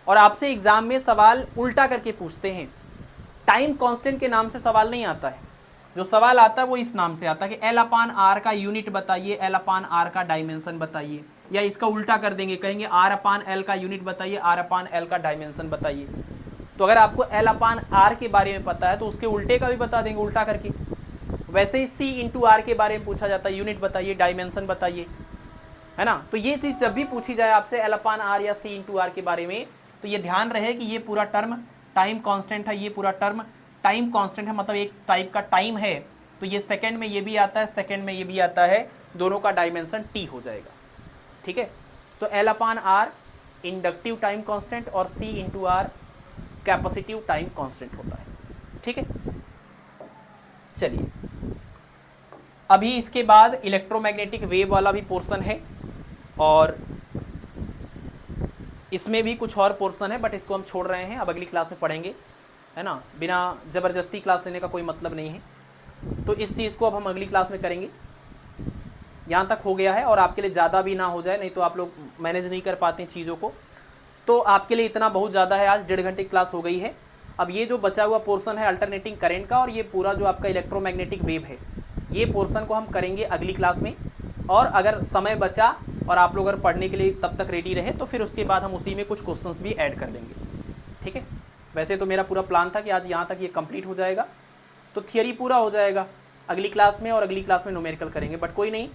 [SPEAKER 1] और आपसे एग्जाम में सवाल उल्टा करके पूछते हैं, टाइम कांस्टेंट के नाम से सवाल नहीं आता है, जो सवाल आता है वो इस नाम से आता है कि L/R का यूनिट बताइए, L/R का डायमेंशन बताइए, या इसका उल्टा कर देंगे, कहेंगे R/L का यूनिट बताइए, R/L का डायमेंशन बताइए। तो अगर आपको L/R के बारे में पता है तो उसके उल्टे का भी बता देंगे उल्टा करके। वैसे ही C/R के बारे में पूछा जाता है, यूनिट बताइए, डायमेंशन बताइए, है ना। तो ये चीज़ जब भी पूछी जाए आपसे L/R या C/R के बारे में, तो ये ध्यान रहे कि ये पूरा टर्म टाइम कांस्टेंट है, ये पूरा टर्म टाइम कांस्टेंट है, मतलब एक टाइप का टाइम है। तो ये सेकंड में ये भी आता है, सेकंड में ये भी आता है, दोनों का डायमेंशन t हो जाएगा। ठीक है, तो L/R इंडक्टिव टाइम कांस्टेंट और C/R कैपेसिटिव टाइम कांस्टेंट होता है। ठीक है, चलिए अभी इसके बाद इलेक्ट्रोमैग्नेटिक वेव वाला भी पोर्शन है, और इसमें भी कुछ और पोर्शन है बट इसको हम छोड़ रहे हैं, अब अगली क्लास में पढ़ेंगे, है ना। बिना ज़बरदस्ती क्लास लेने का कोई मतलब नहीं है। तो इस चीज़ को अब हम अगली क्लास में करेंगे। यहाँ तक हो गया है, और आपके लिए ज़्यादा भी ना हो जाए, नहीं तो आप लोग मैनेज नहीं कर पाते हैं चीज़ों को। तो आपके लिए इतना बहुत ज़्यादा है, आज 1.5 घंटे क्लास हो गई है। अब ये जो बचा हुआ पोर्शन है अल्टरनेटिंग करंट का, और ये पूरा जो आपका इलेक्ट्रोमैग्नेटिक वेव है, ये पोर्शन को हम करेंगे अगली क्लास में। और अगर समय बचा और आप लोग अगर पढ़ने के लिए तब तक रेडी रहे तो फिर उसके बाद हम उसी में कुछ क्वेश्चंस भी ऐड कर लेंगे। ठीक है, वैसे तो मेरा पूरा प्लान था कि आज यहाँ तक ये कंप्लीट हो जाएगा, तो थियरी पूरा हो जाएगा अगली क्लास में, और अगली क्लास में न्यूमेरिकल करेंगे। बट कोई नहीं,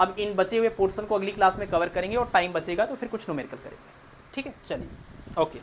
[SPEAKER 1] अब इन बचे हुए पोर्शन को अगली क्लास में कवर करेंगे, और टाइम बचेगा तो फिर कुछ न्यूमेरिकल करेंगे। ठीक है, चलिए, ओके।